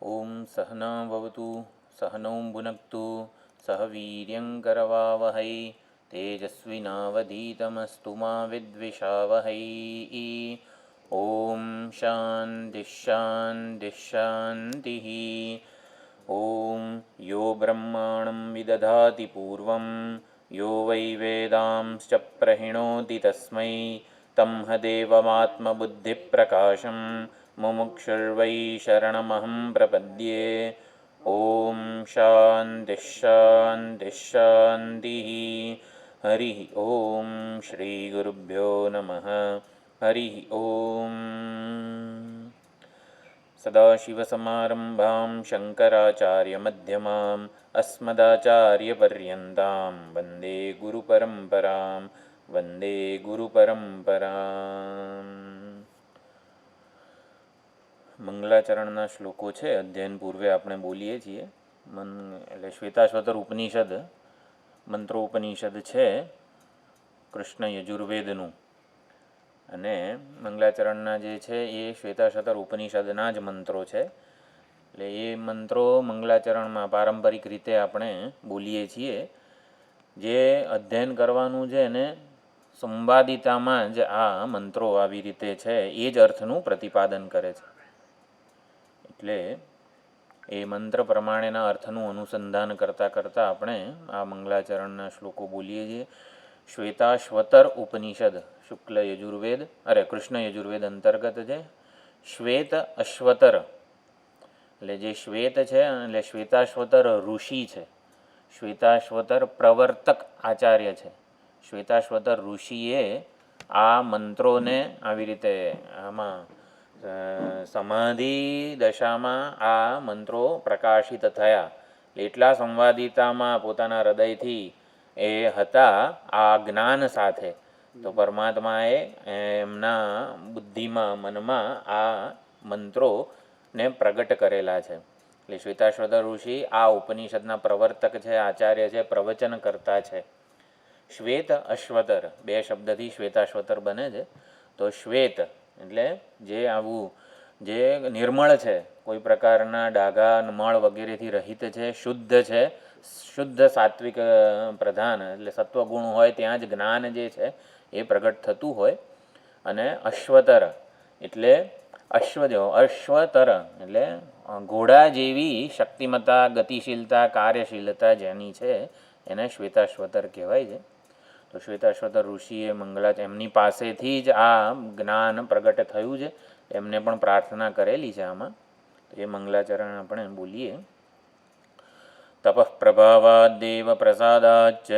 ઓમ સહના ભવતુ સહનૌ ભુનક્તુ સહ વીર્યંકરવાવહૈ તેજસ્વિનાવધીતમસ્તુ મા વિદ્વિષાવહૈ. ઓમ શાંતિ શાંતિ શાંતિ. ઓમ યો બ્રહ્માણં વિદધાતિ પૂર્વં યો વૈ વેદાંશ્ચ પ્રહિણોતિ તસ્મૈ તમ દેવમાત્મબુદ્ધિપ્રકાશં મુમુક્ષુર્વૈ શરણમહં પ્રપદ્યે. ઓમ શાંતિ શાંતિ શાંતિ. હરિ ઓમ શ્રી ગુરુભ્યો નમઃ. હરિ ઓમ. સદાશિવસમારંભાં શંકરાચાર્યમધ્યમાં અસ્મદાચાર્યપર્યન્તાં વંદે ગુરુપરંપરાં. વંદે ગુરુપરંપરાં. મંગલાચરણના શ્લોકો છે. અધ્યયન પૂર્વે આપણે બોલીએ છીએ. એટલે શ્વેતાશ્વતર ઉપનિષદ મંત્રોપનિષદ છે કૃષ્ણ યજુર્વેદનું, અને મંગલાચરણના જે છે એ શ્વેતાશ્વતર ઉપનિષદના જ મંત્રો છે. એટલે એ મંત્રો મંગલાચરણમાં પારંપરિક રીતે આપણે બોલીએ છીએ. જે અધ્યયન કરવાનું છે એને સંવાદિતામાં જ આ મંત્રો આવી રીતે છે એ જ અર્થનું પ્રતિપાદન કરે છે. એટલે એ મંત્ર પ્રમાણેના અર્થનું અનુસંધાન કરતાં કરતાં આપણે આ મંગલાચરણના શ્લોકો બોલીએ છીએ. શ્વેતાશ્વતર ઉપનિષદ શુક્લ યજુર્વેદ કૃષ્ણ યજુર્વેદ અંતર્ગત છે. શ્વેત અશ્વતર એટલે જે શ્વેત છે એટલે શ્વેતાશ્વતર ઋષિ છે. શ્વેતાશ્વતર પ્રવર્તક આચાર્ય છે. શ્વેતાશ્વતર ઋષિએ આ મંત્રોને આવી રીતે આમાં સમાધિ દશામાં આ મંત્રો પ્રકાશિત થયા. એટલા સંવાદિતામાં પોતાના હૃદયથી એ હતા આ જ્ઞાન સાથે, તો પરમાત્માએ એમના બુદ્ધિમાં મનમાં આ મંત્રોને પ્રગટ કરેલા છે. એટલે શ્વેતાશ્વતર ઋષિ આ ઉપનિષદના પ્રવર્તક છે, આચાર્ય છે, પ્રવચન કરતા છે. શ્વેત અશ્વતર બે શબ્દથી શ્વેતાશ્વતર બને છે. તો શ્વેત એટલે જે આવું જે નિર્મળ છે, કોઈ પ્રકારના ડાઘા મળ વગેરેથી રહિત છે, શુદ્ધ છે, શુદ્ધ સાત્વિક પ્રધાન એટલે સત્વગુણ હોય ત્યાં જ જ્ઞાન જે છે એ પ્રગટ થતું હોય. અને અશ્વતર એટલે અશ્વતર એટલે ઘોડા જેવી શક્તિમત્તા, ગતિશીલતા, કાર્યશીલતા જેની છે એને શ્વેતાશ્વતર કહેવાય છે. તો શ્વેતાશ્વતર ઋષિએ એમની પાસેથી જ આ જ્ઞાન પ્રગટ થયું છે. એમને પણ પ્રાર્થના કરેલી છે આમાં. તો એ મંગલાચરણ આપણે બોલીએ. તપઃ પ્રભાવાદ્દેવ પ્રસાદાચ્ચ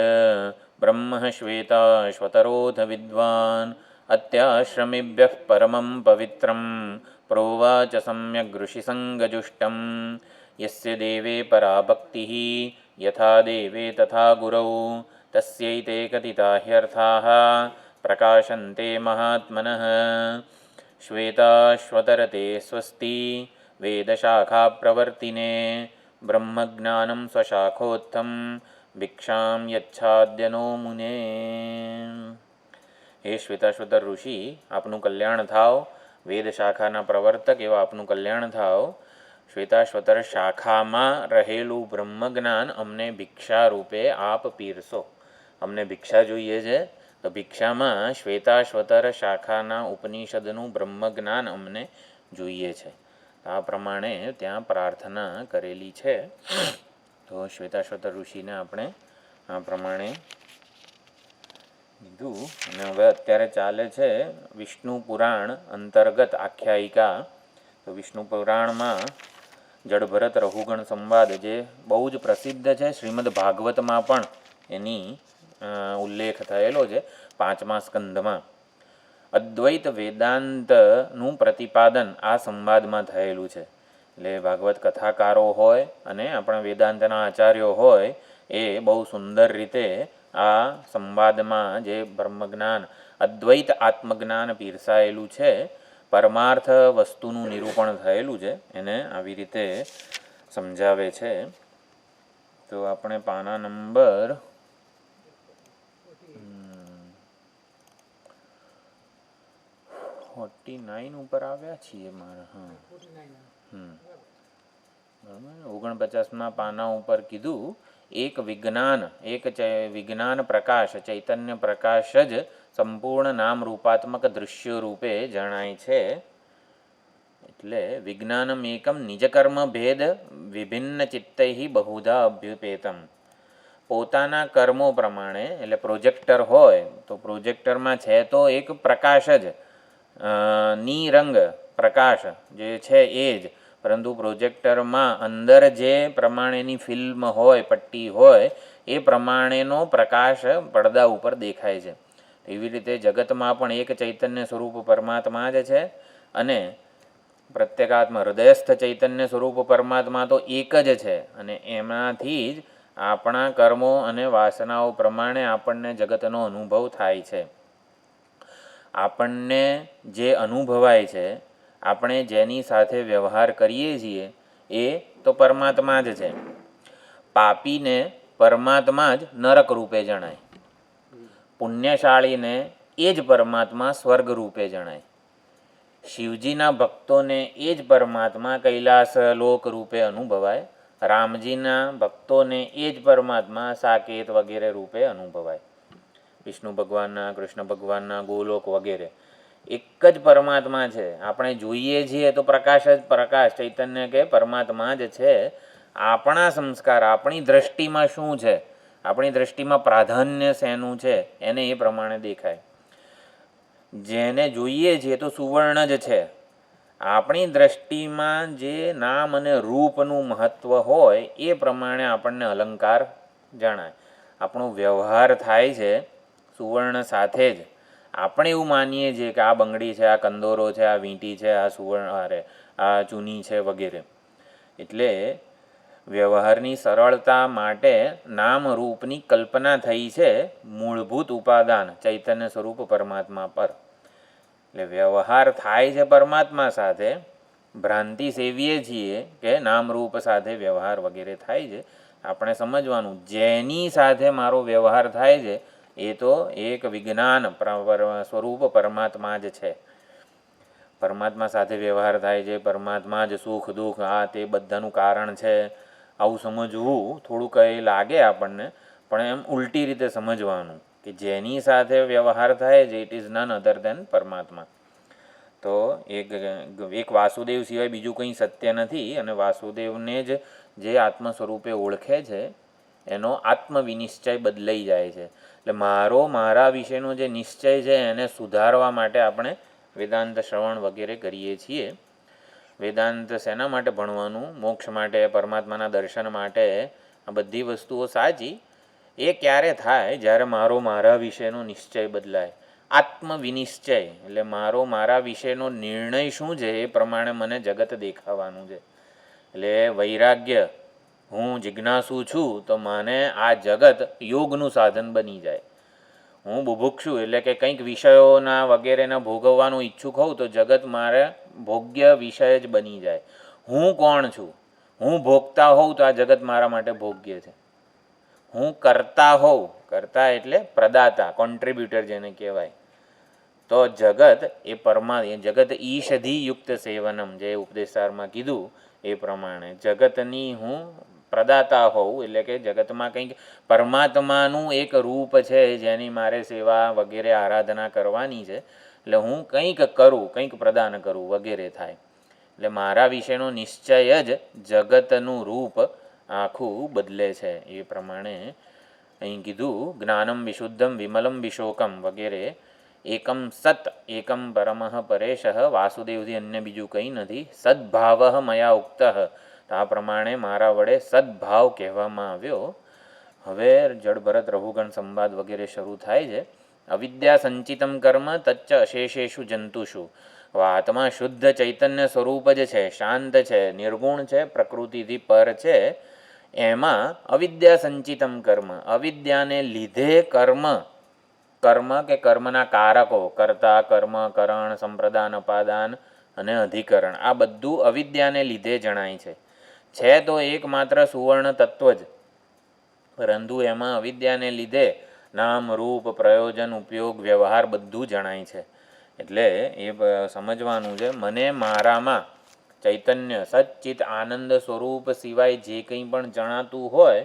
બ્રહ્મ શ્વેતાશ્વતરોધ વિદ્વાન અત્યાશ્રમેભ્યઃ પરમં પવિત્રં પ્રોવાચ સમ્યગ્ ઋષિસંગજુષ્ટં યસ્ય દેવે પરા ભક્તિઃ યથા દેવે તથા ગુરૌ તસ્યૈતે કથિતા હ્યર્થાઃ પ્રકાશન્તે મહાત્મનઃ. શ્વેતાશ્વતર તે સ્વસ્તિ વેદશાખા પ્રવર્તિને બ્રહ્મજ્ઞાનં સ્વશાખોત્થમ ભિક્ષામ યચ્છાદ્યનો મુને. હે શ્વેતાશ્વતર ઋષિ, આપનું કલ્યાણ થાવ. વેદ શાખાના પ્રવર્તક એવા આપનું કલ્યાણ થાવ. શ્વેતાશ્વતર શાખામાં રહેલું બ્રહ્મજ્ઞાન અમને ભિક્ષા રૂપે આપ પીરસો. અમને ભિક્ષા જોઈએ છે, તો ભિક્ષામાં શ્વેતાશ્વતર શાખાના ઉપનિષદનું બ્રહ્મજ્ઞાન અમને જોઈએ છે. આ પ્રમાણે ત્યાં પ્રાર્થના કરેલી છે. તો શ્વેતાશ્વતર ઋષિને આપણે આ પ્રમાણે કીધું. અને હવે અત્યારે ચાલે છે વિષ્ણુ પુરાણ અંતર્ગત આખ્યાયિકા. તો વિષ્ણુ પુરાણમાં જડભરત રઘુગણ સંવાદ જે બહુ જ પ્રસિદ્ધ છે, શ્રીમદ ભાગવતમાં પણ એની ઉલ્લેખ થયેલો છે 5મા સ્કંધમાં. અદ્વૈત વેદાંતનું પ્રતિપાદન આ સંવાદમાં થયેલું છે. એટલે ભાગવત કથાકારો હોય અને આપણા વેદાંતના આચાર્યો હોય એ બહુ સુંદર રીતે આ સંવાદમાં જે બ્રહ્મજ્ઞાન, અદ્વૈત આત્મજ્ઞાન પીરસાયેલું છે, પરમાર્થ વસ્તુનું નિરૂપણ થયેલું છે, એને આવી રીતે સમજાવે છે. તો આપણે પાના નંબર 49 ઉપર આવ્યા છીએ મારા. 49મા પાના ઉપર કીધું, એક વિજ્ઞાન પ્રકાશ ચૈતન્ય પ્રકાશ જ સંપૂર્ણ નામ રૂપાત્મક દૃશ્ય રૂપે જણાય છે. એટલે વિજ્ઞાનમ એકમ નિજકર્મ ભેદ વિભિન્ન ચિત્તૈ બહુધા અભ્યુપેતમ. પોતાના કર્મો પ્રમાણે, એટલે પ્રોજેક્ટર હોય તો પ્રોજેક્ટરમાં છે તો એક પ્રકાશ જ, નિરંગ પ્રકાશ જે છે એ જ, પરંતુ પ્રોજેક્ટરમાં અંદર જે પ્રમાણેની ફિલ્મ હોય, પટ્ટી હોય, એ પ્રમાણેનો પ્રકાશ પડદા ઉપર દેખાય છે. એવી રીતે જગતમાં પણ એક ચૈતન્ય સ્વરૂપ પરમાત્મા જ છે, અને પ્રત્યેગાત્મ હૃદયસ્થ ચૈતન્ય સ્વરૂપ પરમાત્મા તો એક જ છે, અને એમાંથી જ આપણા કર્મો અને વાસનાઓ પ્રમાણે આપણને જગતનો અનુભવ થાય છે. આપણને જે અનુભવાય છે, આપણે જેની સાથે વ્યવહાર કરીએ છીએ, એ તો પરમાત્મા જ છે. પાપીને પરમાત્મા જ નરક રૂપે જણાય, પુણ્યશાળીને એ જ પરમાત્મા સ્વર્ગ રૂપે જણાય. શિવજીના ભક્તોને એ જ પરમાત્મા કૈલાસ લોક રૂપે અનુભવાય, રામજીના ભક્તોને એ જ પરમાત્મા સાકેત વગેરે રૂપે અનુભવાય. વિષ્ણુ ભગવાનના, કૃષ્ણ ભગવાનના, ગોલોક વગેરે એક જ પરમાત્મા છે. આપણે જોઈએ છીએ તો પ્રકાશ જ પ્રકાશ, ચૈતન્ય કે પરમાત્મા જ છે. આપણા સંસ્કાર, આપણી દ્રષ્ટિમાં શું છે, આપણી દ્રષ્ટિમાં પ્રાધાન્ય શેનું છે, એને એ પ્રમાણે દેખાય. જેને જોઈએ છીએ તો સુવર્ણ જ છે. આપણી દ્રષ્ટિમાં જે નામ અને રૂપનું મહત્ત્વ હોય એ પ્રમાણે આપણને અલંકાર જણાય. આપણો વ્યવહાર થાય છે સુવર્ણ સાથે જ. આપણે એવું માનીએ છીએ કે આ બંગડી છે, આ કંદોરો છે, આ વીંટી છે, આ સુવર્ણ આ ચૂની છે વગેરે. એટલે વ્યવહારની સરળતા માટે નામ રૂપની કલ્પના થઈ છે મૂળભૂત ઉપાદાન ચૈતન્ય સ્વરૂપ પરમાત્મા પર. એટલે વ્યવહાર થાય છે પરમાત્મા સાથે, ભ્રાંતિ સેવીએ છીએ કે નામરૂપ સાથે વ્યવહાર વગેરે થાય છે. આપણે સમજવાનું, જેની સાથે મારો વ્યવહાર થાય છે એ તો એક વિજ્ઞાન સ્વરૂપ પરમાત્મા જ છે. પરમાત્મા સાથે વ્યવહાર થાય છે, પરમાત્મા જ સુખ દુઃખ આ તે બધાનું કારણ છે. આવું સમજવું થોડું કંઈ લાગે આપણને, પણ એમ ઉલટી રીતે સમજવાનું કે જેની સાથે વ્યવહાર થાય છે ઇટ ઇઝ નન અધર દેન પરમાત્મા. તો એક વાસુદેવ સિવાય બીજું કંઈ સત્ય નથી, અને વાસુદેવને જ જે આત્મ સ્વરૂપે ઓળખે છે એનો આત્મવિનિશ્ચય બદલાઈ જાય છે. એટલે મારા વિશેનો જે નિશ્ચય છે એને સુધારવા માટે આપણે વેદાંત શ્રવણ વગેરે કરીએ છીએ. વેદાંત શેના માટે ભણવાનું? મોક્ષ માટે, પરમાત્માના દર્શન માટે. આ બધી વસ્તુઓ સાચી. એ ક્યારે થાય? જ્યારે મારા વિશેનો નિશ્ચય બદલાય. આત્મવિનિશ્ચય એટલે મારા વિશેનો નિર્ણય શું છે એ પ્રમાણે મને જગત દેખાવાનું છે. એટલે વૈરાગ્ય, હું જિજ્ઞાસુ છું તો મને આ જગત યોગનું સાધન બની જાય. હું બુભુક્ષુ એટલે કે કંઈક વિષયોના વગેરેના ભોગવવાનું ઈચ્છુક હોઉં તો જગત મારે ભોગ્ય વિષય જ બની જાય. હું કોણ છું? હું ભોગતા હોઉં તો આ જગત મારા માટે ભોગ્ય છે. હું કરતા હોઉં, કરતા એટલે પ્રદાતા, કોન્ટ્રીબ્યુટર જેને કહેવાય, તો જગત એ જગત ઈષધિયુક્ત સેવનમ જે ઉપદેશસારમાં કીધું એ પ્રમાણે જગતની હું પ્રદાતા હોઉં, એટલે કે જગતમાં કંઈક પરમાત્માનું એક રૂપ છે જેની મારે સેવા વગેરે આરાધના કરવાની છે. એટલે હું કંઈક કરું, કંઈક પ્રદાન કરું વગેરે થાય. એટલે મારા વિશેનો નિશ્ચય જ જગતનું રૂપ આખું બદલે છે. એ પ્રમાણે અહીં કીધું જ્ઞાનમ વિશુદ્ધમ વિમલમ વિશોકમ વગેરે. એકમ સત એકમ પરમઃ પરેશ વાસુદેવથી અન્ય બીજું કંઈ નથી. સદ્ભાવ મયા ઉક્ત. આ પ્રમાણે મારા વડે સદ્ભાવ કહેવામાં આવ્યો. હવે જડભરત રઘુગણ સંવાદ વગેરે શરૂ થાય છે. અવિદ્યા સંચિતમ કર્મ તચ્ચ અશેષેષુ જંતુષુ. આત્મા શુદ્ધ ચૈતન્ય સ્વરૂપ જ છે, શાંત છે, નિર્ગુણ છે, પ્રકૃતિથી પર છે. એમાં અવિદ્યા સંચિતમ કર્મ, અવિદ્યાને લીધે કર્મ કે કર્મના કારકો, કર્તા, કર્મ, કરણ, સંપ્રદાન, અપાદાન અને અધિકરણ, આ બધું અવિદ્યાને લીધે જણાય છે. તો એકમાત્ર સુવર્ણ તત્વ જ, પરંતુ એમાં અવિદ્યાને લીધે નામ રૂપ પ્રયોજન ઉપયોગ વ્યવહાર બધું જણાય છે. એટલે એ સમજવાનું છે. મને મારામાં ચૈતન્ય સચ્ચિત આનંદ સ્વરૂપ સિવાય જે કંઈ પણ જણાતું હોય,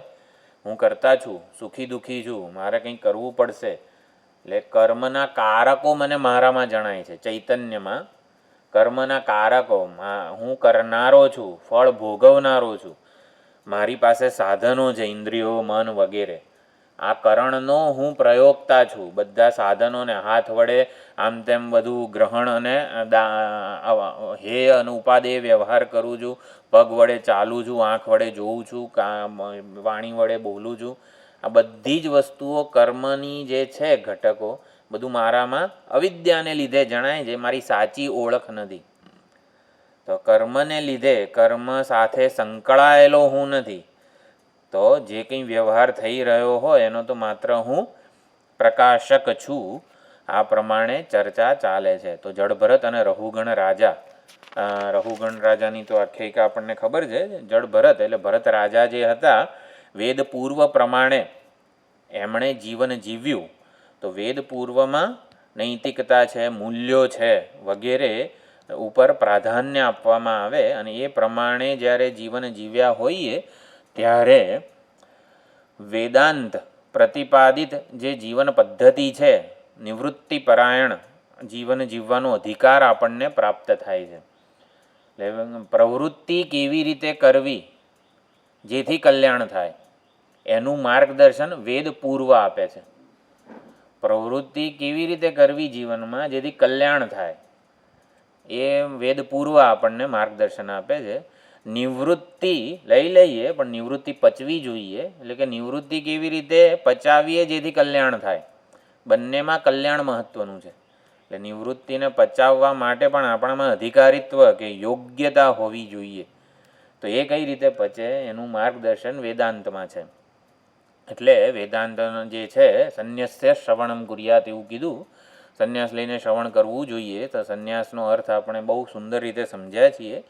હું કરતા છું, સુખી દુઃખી છું, મારે કંઈ કરવું પડશે, એટલે કર્મના કારકો મને મારામાં જણાય છે. ચૈતન્યમાં કર્મના કારકો, હું કરનારો છું, ફળ ભોગવનારો છું, મારી પાસે સાધનો છે, ઇન્દ્રિયો, મન વગેરે. આ કરણનો હું પ્રયોગતા છું. બધા સાધનોને હાથ વડે આમ તેમ બધું ગ્રહણ અને હેય અને ઉપાદેય વ્યવહાર કરું છું, પગ વડે ચાલું છું, આંખ વડે જોઉં છું, વાણી વડે બોલું છું. આ બધી જ વસ્તુઓ કર્મની જે છે ઘટકો, બધું મારામાં અવિદ્યાને લીધે જણાય છે, મારી સાચી ઓળખ નથી. તો કર્મને લીધે, કર્મ સાથે સંકળાયેલો હું નથી, તો જે કંઈ વ્યવહાર થઈ રહ્યો હોય એનો તો માત્ર હું પ્રકાશક છું. આ પ્રમાણે ચર્ચા ચાલે છે. તો જડભરત અને રહુગણ રાજા, રહુગણ રાજાની તો આખ્યાયિકા આપણને ખબર છે. જડભરત એટલે ભરત રાજા જે હતા, વેદ પૂર્વ પ્રમાણે એમણે જીવન જીવ્યું. તો વેદ પૂર્વમાં નૈતિકતા છે, મૂલ્યો છે વગેરે ઉપર પ્રાધાન્ય આપવામાં આવે, અને એ પ્રમાણે જ્યારે જીવન જીવ્યા હોઈએ ત્યારે વેદાંત પ્રતિપાદિત જે જીવન પદ્ધતિ છે, નિવૃત્તિપરાયણ જીવન જીવવાનો અધિકાર આપણને પ્રાપ્ત થાય છે. એટલે પ્રવૃત્તિ કેવી રીતે કરવી જેથી કલ્યાણ થાય એનું માર્ગદર્શન વેદ પૂર્વ આપે છે. પ્રવૃત્તિ કેવી રીતે કરવી જીવનમાં જેથી કલ્યાણ થાય એ વેદ પૂર્વ આપણને માર્ગદર્શન આપે છે. નિવૃત્તિ લઈ લઈએ પણ નિવૃત્તિ પચવી જોઈએ, એટલે કે નિવૃત્તિ કેવી રીતે પચાવીએ જેથી કલ્યાણ થાય, બંનેમાં કલ્યાણ મહત્ત્વનું છે. એટલે નિવૃત્તિને પચાવવા માટે પણ આપણામાં અધિકારીત્વ કે યોગ્યતા હોવી જોઈએ. તો એ કઈ રીતે પચે એનું માર્ગદર્શન વેદાંતમાં છે. એટલે વેદાંત જે છે, સંન્યસ્ય શ્રવણમ કુર્યાત એવું કીધું, સંન્યાસ લઈને શ્રવણ કરવું જોઈએ. તો સંન્યાસનો અર્થ આપણે બહુ સુંદર રીતે સમજ્યા છીએ.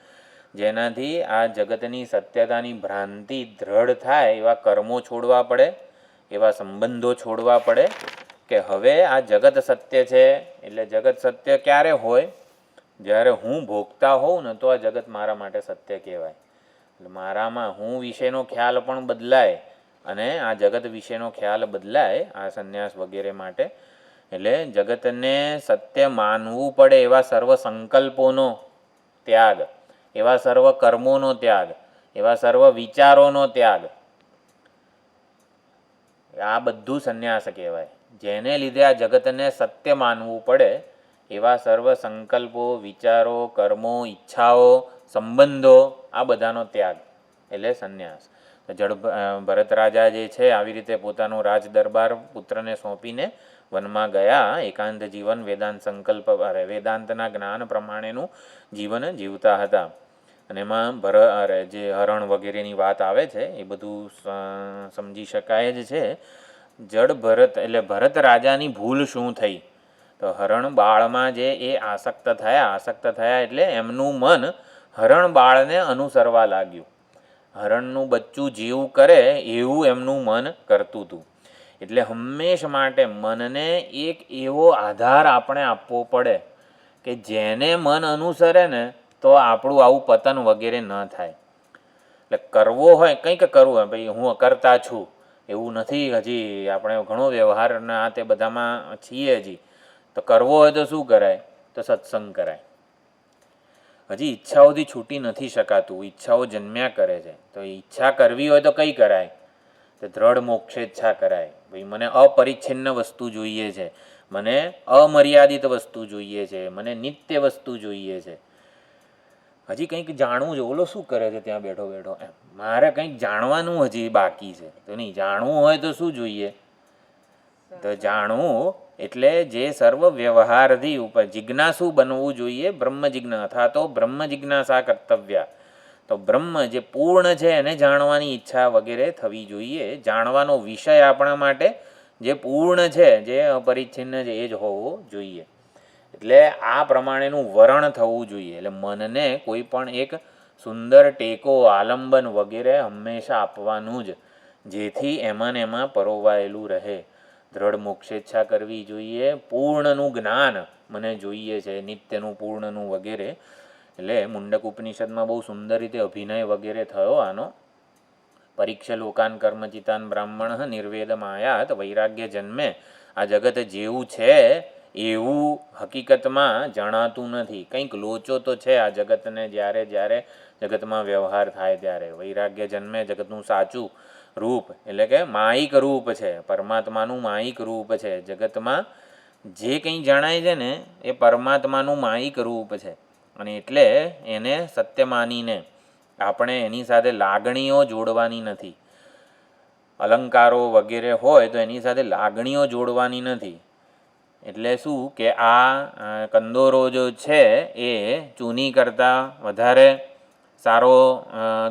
જેનાથી આ જગતની સત્યતાની ભ્રાંતિ દ્રઢ થાય એવા કર્મો છોડવા પડે, એવા સંબંધો છોડવા પડે કે હવે આ જગત સત્ય છે. એટલે જગત સત્ય ક્યારે હોય? જ્યારે હું ભોગતા હોઉં ને તો આ જગત મારા માટે સત્ય કહેવાય. એટલે મારામાં હું વિશેનો ખ્યાલ પણ બદલાય અને આ જગત વિશેનો ખ્યાલ બદલાય આ સંન્યાસ વગેરે માટે. એટલે જગતને સત્ય માનવું પડે એવા સર્વ સંકલ્પોનો ત્યાગ, એવા સર્વ કર્મોનો ત્યાગ, એવા સર્વ વિચારોનો ત્યાગ, આ બધું સંન્યાસ કહેવાય. જેને લીધે આ જગતને સત્ય માનવું પડે એવા સર્વ સંકલ્પો, વિચારો, કર્મો, ઈચ્છાઓ, સંબંધો, આ બધાનો ત્યાગ એટલે સંન્યાસ. ભરત રાજા જે છે આવી રીતે પોતાનો રાજ દરબાર પુત્રને સોંપીને વનમાં ગયા, એકાંત જીવન વેદાંત સંકલ્પ વેદાંતના જ્ઞાન પ્રમાણેનું જીવન જીવતા હતા. અને એમાં જે હરણ વગેરેની વાત આવે છે એ બધું સમજી શકાય જ છે. જડ ભરત એટલે ભરત રાજાની ભૂલ શું થઈ? તો હરણ બાળમાં જે એ આસક્ત થયા એટલે એમનું મન હરણ બાળને અનુસરવા લાગ્યું. હરણનું બચ્ચું જેવું કરે એવું એમનું મન કરતું હતું. એટલે હંમેશ માટે મનને એક એવો આધાર આપણે આપવો પડે કે જેને મન અનુસરે ને તો આપણું આવું પતન વગેરે ન થાય. એટલે કરવો હોય, કંઈક કરવું હોય, ભાઈ હું કરતા છું એવું નથી, હજી આપણે ઘણો વ્યવહારના આ તે બધામાં છીએ હજી, તો કરવો હોય તો શું કરાય? તો સત્સંગ કરાય. હજી ઈચ્છાઓથી છૂટી નથી શકાતું, ઈચ્છાઓ જન્મ્યા કરે છે. તો ઈચ્છા કરવી હોય તો કઈ કરાય? તો દ્રઢ મોક્ષેચ્છા કરાય. ભાઈ મને અપરિચ્છિન્ન વસ્તુ જોઈએ છે, મને અમર્યાદિત વસ્તુ જોઈએ છે, મને નિત્ય વસ્તુ જોઈએ છે. હજી કંઈક જાણવું છે, ઓલો શું કરે છે ત્યાં બેઠો બેઠો, એમ મારે કંઈક જાણવાનું હજી બાકી છે. તો નહીં, જાણવું હોય તો શું જોઈએ? તો જાણવું એટલે જે સર્વ વ્યવહારથી ઉપર જિજ્ઞાસુ બનવું જોઈએ. બ્રહ્મ જિજ્ઞા અથવા તો બ્રહ્મ જિજ્ઞાસા કર્તવ્ય. તો બ્રહ્મ જે પૂર્ણ છે એને જાણવાની ઈચ્છા વગેરે થવી જોઈએ. જાણવાનો વિષય આપણા માટે જે પૂર્ણ છે, જે અપરિચ્છિન્ન છે એ જ હોવો જોઈએ. એટલે આ પ્રમાણેનું વરણ થવું જોઈએ. એટલે મનને કોઈ પણ એક સુંદર ટેકો, આલંબન વગેરે હંમેશા આપવાનું જ, જેથી એમાં ને એમાં પરોવાયેલું રહે. દ્રઢ મોક્ષેચ્છા કરવી જોઈએ. પૂર્ણનું જ્ઞાન મને જોઈએ છે, નિત્યનું, પૂર્ણનું વગેરે. એટલે મુંડક ઉપનિષદમાં બહુ સુંદર રીતે અભિનય વગેરે થયો આનો. પરીક્ષ લોકાન કર્મચિતાન બ્રાહ્મણ નિર્વેદ માયાત વૈરાગ્ય જન્મે. આ જગત જેવું છે એવું હકીકતમાં જણાતું નથી. કંઈક લોચો તો છે આ જગતને. જ્યારે જ્યારે જગતમાં વ્યવહાર થાય ત્યારે વૈરાગ્ય જન્મે. જગતનું સાચું રૂપ એટલે કે માયિક રૂપ છે, પરમાત્માનું માયિક રૂપ છે. જગતમાં જે કંઈ જણાય છે ને એ પરમાત્માનું માયિક રૂપ છે. અને એટલે એને સત્ય માનીને આપણે એની સાથે લાગણીઓ જોડવાની નથી. અલંકારો વગેરે હોય તો એની સાથે લાગણીઓ જોડવાની નથી. એટલે શું કે આ કંદોરો જો છે એ ચૂની કરતાં વધારે સારો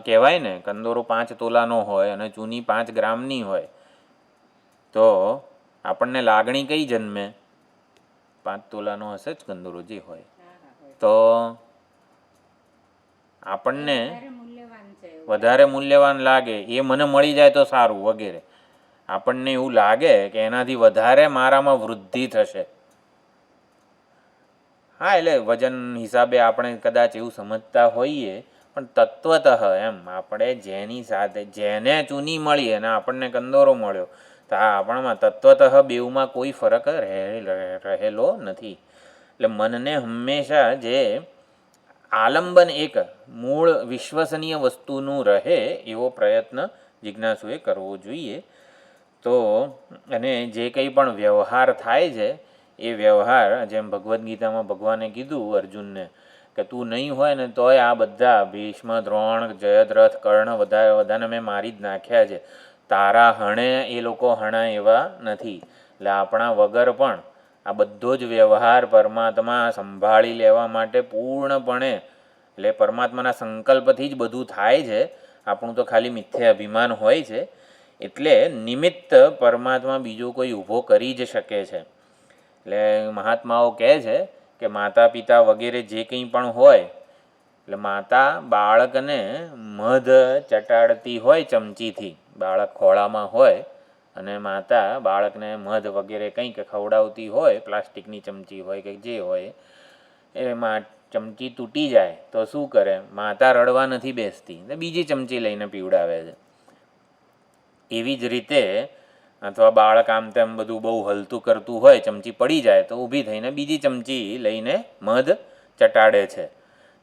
કહેવાય ને. કંદોરો 5 તોલાનો હોય અને ચૂની 5 ગ્રામની હોય તો આપણને લાગણી કઈ જન્મે? 5 તોલાનો હશે જ કંદોરો જે હોય તો આપણને વધારે મૂલ્યવાન લાગે. એ મને મળી જાય તો સારું વગેરે. આપણને એવું લાગે કે એનાથી વધારે મારામાં વૃદ્ધિ થશે. હા, એટલે વજન હિસાબે આપણે કદાચ એવું સમજતા હોઈએ, પણ તત્વતઃ એમ આપણે જેની સાથે જેને ચૂની મળી અને આપણને કંદોરો મળ્યો તો આ આપણામાં તત્વતઃ બેઉમાં કોઈ ફરક રહેલો નથી. એટલે મનને હંમેશા જે આલંબન એક મૂળ વિશ્વસનીય વસ્તુનું રહે એવો પ્રયત્ન જિજ્ઞાસુએ કરવો જોઈએ. તો અને જે કંઈ પણ વ્યવહાર થાય છે એ વ્યવહાર જેમ ભગવદ્ ગીતામાં ભગવાને કીધું અર્જુનને કે તું નહીં હોય ને તોય આ બધા ભીષ્મ, દ્રોણ, જયદ્રથ, કર્ણ બધાને મેં મારી જ નાખ્યા છે. તારા હણે એ લોકો હણા એવા નથી. એટલે આપણા વગર પણ આ બધો જ વ્યવહાર પરમાત્મા સંભાળી લેવા માટે પૂર્ણપણે એટલે પરમાત્માના સંકલ્પથી જ બધું થાય છે. આપણું તો ખાલી મિથ્યા અભિમાન હોય છે. એટલે નિમિત્ત પરમાત્મા બીજો કોઈ ઊભો કરી જ શકે છે. એટલે મહાત્માઓ કહે છે કે માતા પિતા વગેરે જે કંઈ પણ હોય એટલે માતા બાળકને મધ ચટાડતી હોય ચમચીથી. બાળક ખોળામાં હોય અને માતા બાળકને મધ વગેરે કંઈક ખવડાવતી હોય, પ્લાસ્ટિકની ચમચી હોય કે જે હોય, એમાં ચમચી તૂટી જાય તો શું કરે? માતા રડવા નથી બેસતી, બીજી ચમચી લઈને પીવડાવે છે. એવી જ રીતે અથવા બાળક આમ તેમ બધું બહુ હલતું કરતું હોય, ચમચી પડી જાય તો ઊભી થઈને બીજી ચમચી લઈને મધ ચટાડે છે.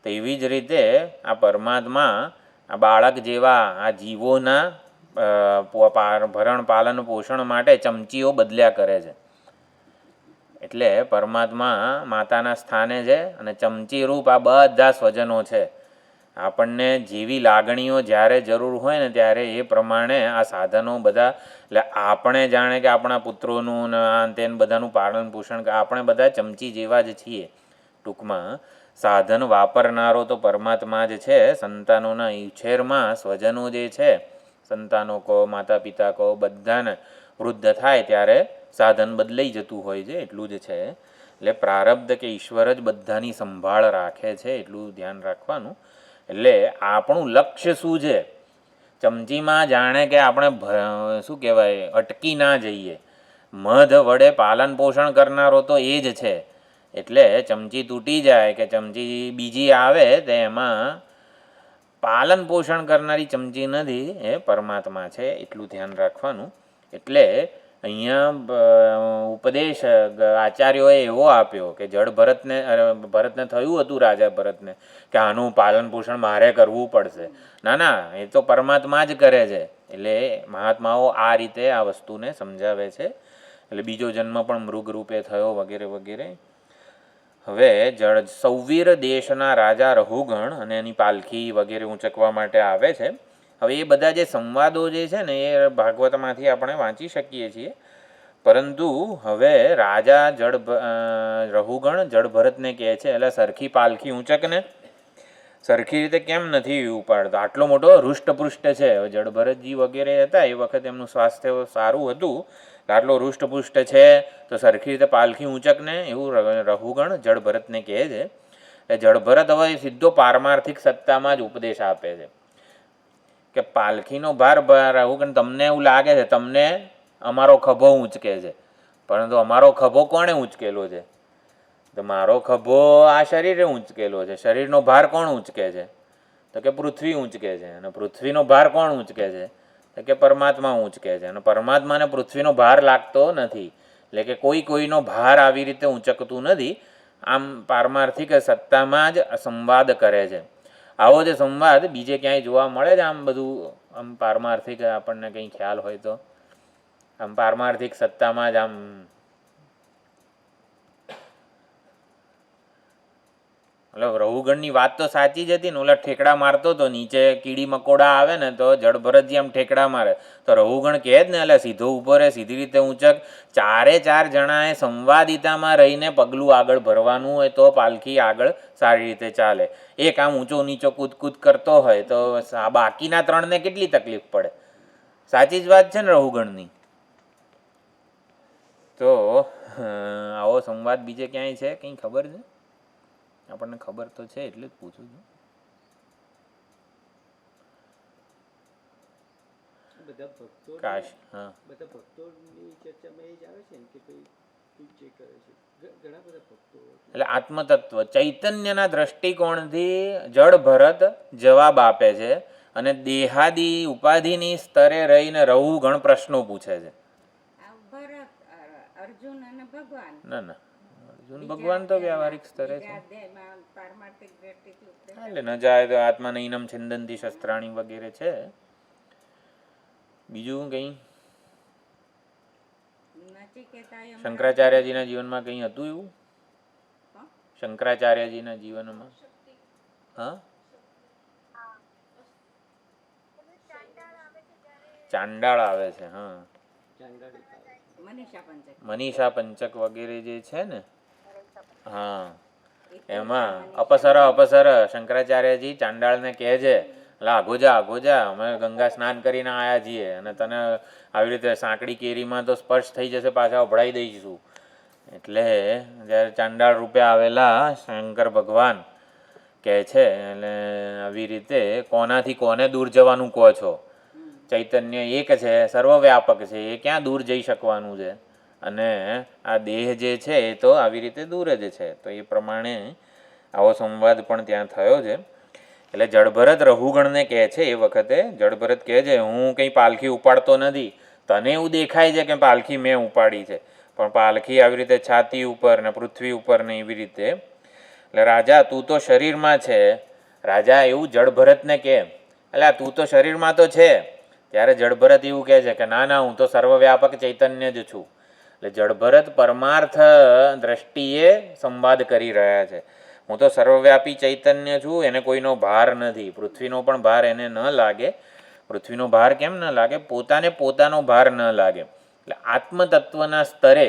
તો એવી જ રીતે આ પરમાત્મા આ બાળક જેવા આ જીવોના ભરણ પાલન પોષણ માટે ચમચીઓ બદલ્યા કરે છે. એટલે પરમાત્મા માતાના સ્થાને છે અને ચમચી રૂપ આ બધા સ્વજનો છે. આપણને જેવી લાગણીઓ જ્યારે જરૂર હોય ને ત્યારે એ પ્રમાણે આ સાધનો બધા એટલે આપણે જાણે કે આપણા પુત્રોનું ને આ તેન બધાનું પાલન પોષણ આપણે બધા ચમચી જેવા જ છીએ. ટૂંકમાં સાધન વાપરનારો તો પરમાત્મા જ છે. સંતાનોના ઉછેરમાં સ્વજનો જે છે, સંતાનો કહો, માતા પિતા કહો, બધાને વૃદ્ધ થાય ત્યારે સાધન બદલાઈ જતું હોય છે. એટલું જ છે. એટલે પ્રારબ્ધ કે ઈશ્વર જ બધાની સંભાળ રાખે છે, એટલું ધ્યાન રાખવાનું. એટલે આપણું લક્ષ્ય શું છે? ચમચીમાં જાણે કે આપણે શું કહેવાય અટકી ના જઈએ. મધ વડે પાલન પોષણ કરનારો તો એ જ છે. એટલે ચમચી તૂટી જાય કે ચમચી બીજી આવે તો એમાં પાલન પોષણ કરનારી ચમચી નથી, એ પરમાત્મા છે. એટલું ધ્યાન રાખવાનું. એટલે અહીંયા ઉપદેશ આચાર્યોએ એવો આપ્યો કે જડ ભરતને થયું હતું, રાજા ભરતને, કે આનું પાલન પોષણ મારે કરવું પડશે. ના ના, એ તો પરમાત્મા જ કરે છે. એટલે મહાત્માઓ આ રીતે આ વસ્તુને સમજાવે છે. એટલે બીજો જન્મ પણ મૃગ રૂપે થયો વગેરે વગેરે. હવે સૌવીર દેશના રાજા રહુગણ અને એની પાલખી વગેરે ઊંચકવા માટે આવે છે. હવે એ બધા જે સંવાદો જે છે ને એ ભાગવતમાંથી આપણે વાંચી શકીએ છીએ. પરંતુ હવે રાજા રહુગણ જડ ભરતને કહે છે એટલે સરખી પાલખી ઊંચકને. સરખી રીતે કેમ નથી ઉપાડતા? આટલો મોટો હૃષ્ટપૃષ્ટ છે. હવે જડ ભરતજી વગેરે હતા એ વખતે એમનું સ્વાસ્થ્ય સારું હતું, આટલો હૃષ્ટપુષ્ટ છે તો સરખી રીતે પાલખી ઊંચકને, એવું રહુગણ જડ ભરતને કહે છે. એ જડ ભરત હવે સીધો પારમાર્થિક સત્તામાં જ ઉપદેશ આપે છે કે પાલખીનો ભાર રહુગણ તમને એવું લાગે છે તમને અમારો ખભો ઊંચકે છે, પરંતુ અમારો ખભો કોણે ઊંચકેલો છે? તો મારો ખભો આ શરીરે ઊંચકેલો છે, શરીરનો ભાર કોણ ઊંચકે છે? તો કે પૃથ્વી ઊંચકે છે. અને પૃથ્વીનો ભાર કોણ ઊંચકે છે? તો કે પરમાત્મા ઊંચકે છે. અને પરમાત્માને પૃથ્વીનો ભાર લાગતો નથી. એટલે કે કોઈનો ભાર આવી રીતે ઊંચકતું નથી. આમ પારમાર્થિક સત્તામાં જ સંવાદ કરે છે. આવો જ સંવાદ બીજે ક્યાંય જોવા મળે છે? આમ બધું આમ પારમાર્થિક આપણને કંઈ ખ્યાલ હોય તો આમ પારમાર્થિક સત્તામાં જ આમ એટલે રઘુગણની વાત તો સાચી જ હતી ને. ઓલા ઠેકડા મારતો તો નીચે કીડી મકોડા આવે ને તો જડભરતજી આમ ઠેકડા મારે તો રઘુગણ કહે જ ને, એટલે સીધો ઊભો રહે, સીધી રીતે ઊંચક. ચારે ચાર જણાએ સંવાદિતામાં રહીને પગલું આગળ ભરવાનું હોય તો પાલખી આગળ સારી રીતે ચાલે. એક આમ ઊંચો નીચો કૂદકૂદ કરતો હોય તો બાકીના ત્રણને કેટલી તકલીફ પડે. સાચી જ વાત છે ને રઘુગણની. તો આવો સંવાદ બીજે ક્યાંય છે કંઈ ખબર છે? આપણને ખબર તો છે એટલે જ પૂછું છું. કાશ હા બધા ભક્તોની ચર્ચામાં એ જ આવે છે ને કે ભાઈ તું જે કરે છે ઘણા બધા ભક્તો એટલે આત્મતત્વ ચૈતન્યના દ્રષ્ટિકોણથી જડ ભરત જવાબ આપે છે અને દેહાદી ઉપાધિની સ્તરે રહીને રઘુગણ પ્રશ્નો પૂછે છે. અર્જુન અને ભગવાન ના ના, અર્જુન ભગવાન તો વ્યવહારિક સ્તરે છે. એટલે ન જાય તો આત્માનૈનમ છિંદંતી શસ્ત્રાણી વગેરે છે. બીજું કંઈ શંકરાચાર્યજીના જીવનમાં કંઈ હતું એવું? શંકરાચાર્યજીના જીવનમાં હા ચાંડાળ આવે છે. હા મનીષા પંચક વગેરે જે છે ને, હા એમાં અપસર શંકરાચાર્યજી ચાંડાળને કહે છે, એટલે આગોજા અમે ગંગા સ્નાન કરીને આવ્યા છીએ અને તને આવી રીતે સાંકડી કેરીમાં તો સ્પર્શ થઈ જશે, પાછા અભડાઈ દઈશું. એટલે જ્યારે ચાંડાળ રૂપે આવેલા શંકર ભગવાન કહે છે, એટલે આવી રીતે કોનાથી કોને દૂર જવાનું કહો છો? ચૈતન્ય એક છે, સર્વવ્યાપક છે, એ ક્યાં દૂર જઈ શકવાનું છે? અને આ દેહ જે છે એ તો આવી રીતે દૂર જ છે. તો એ પ્રમાણે આવો સંવાદ પણ ત્યાં થયો છે. એટલે જડભરત રઘુગણને કહે છે, એ વખતે જડભરત કહે છે, હું કંઈ પાલખી ઉપાડતો નથી. તને એવું દેખાય છે કે પાલખી મેં ઉપાડી છે, પણ પાલખી આવી રીતે છાતી ઉપર ને પૃથ્વી ઉપર ને એવી રીતે. એટલે રાજા તું તો શરીરમાં છે. રાજા એવું જડભરતને કહે, એટલે તું તો શરીરમાં તો છે. ત્યારે જડભરત એવું કહે છે કે ના હું તો સર્વવ્યાપક ચૈતન્ય જ છું. એટલે જડભરત પરમાર્થ દ્રષ્ટિએ સંવાદ કરી રહ્યા છે. હું તો સર્વવ્યાપી ચૈતન્ય છું, એને કોઈનો ભાર નથી. પૃથ્વીનો પણ ભાર એને ન લાગે. પૃથ્વીનો ભાર કેમ ન લાગે? પોતાનો ભાર ન લાગે. એટલે આત્મતત્વના સ્તરે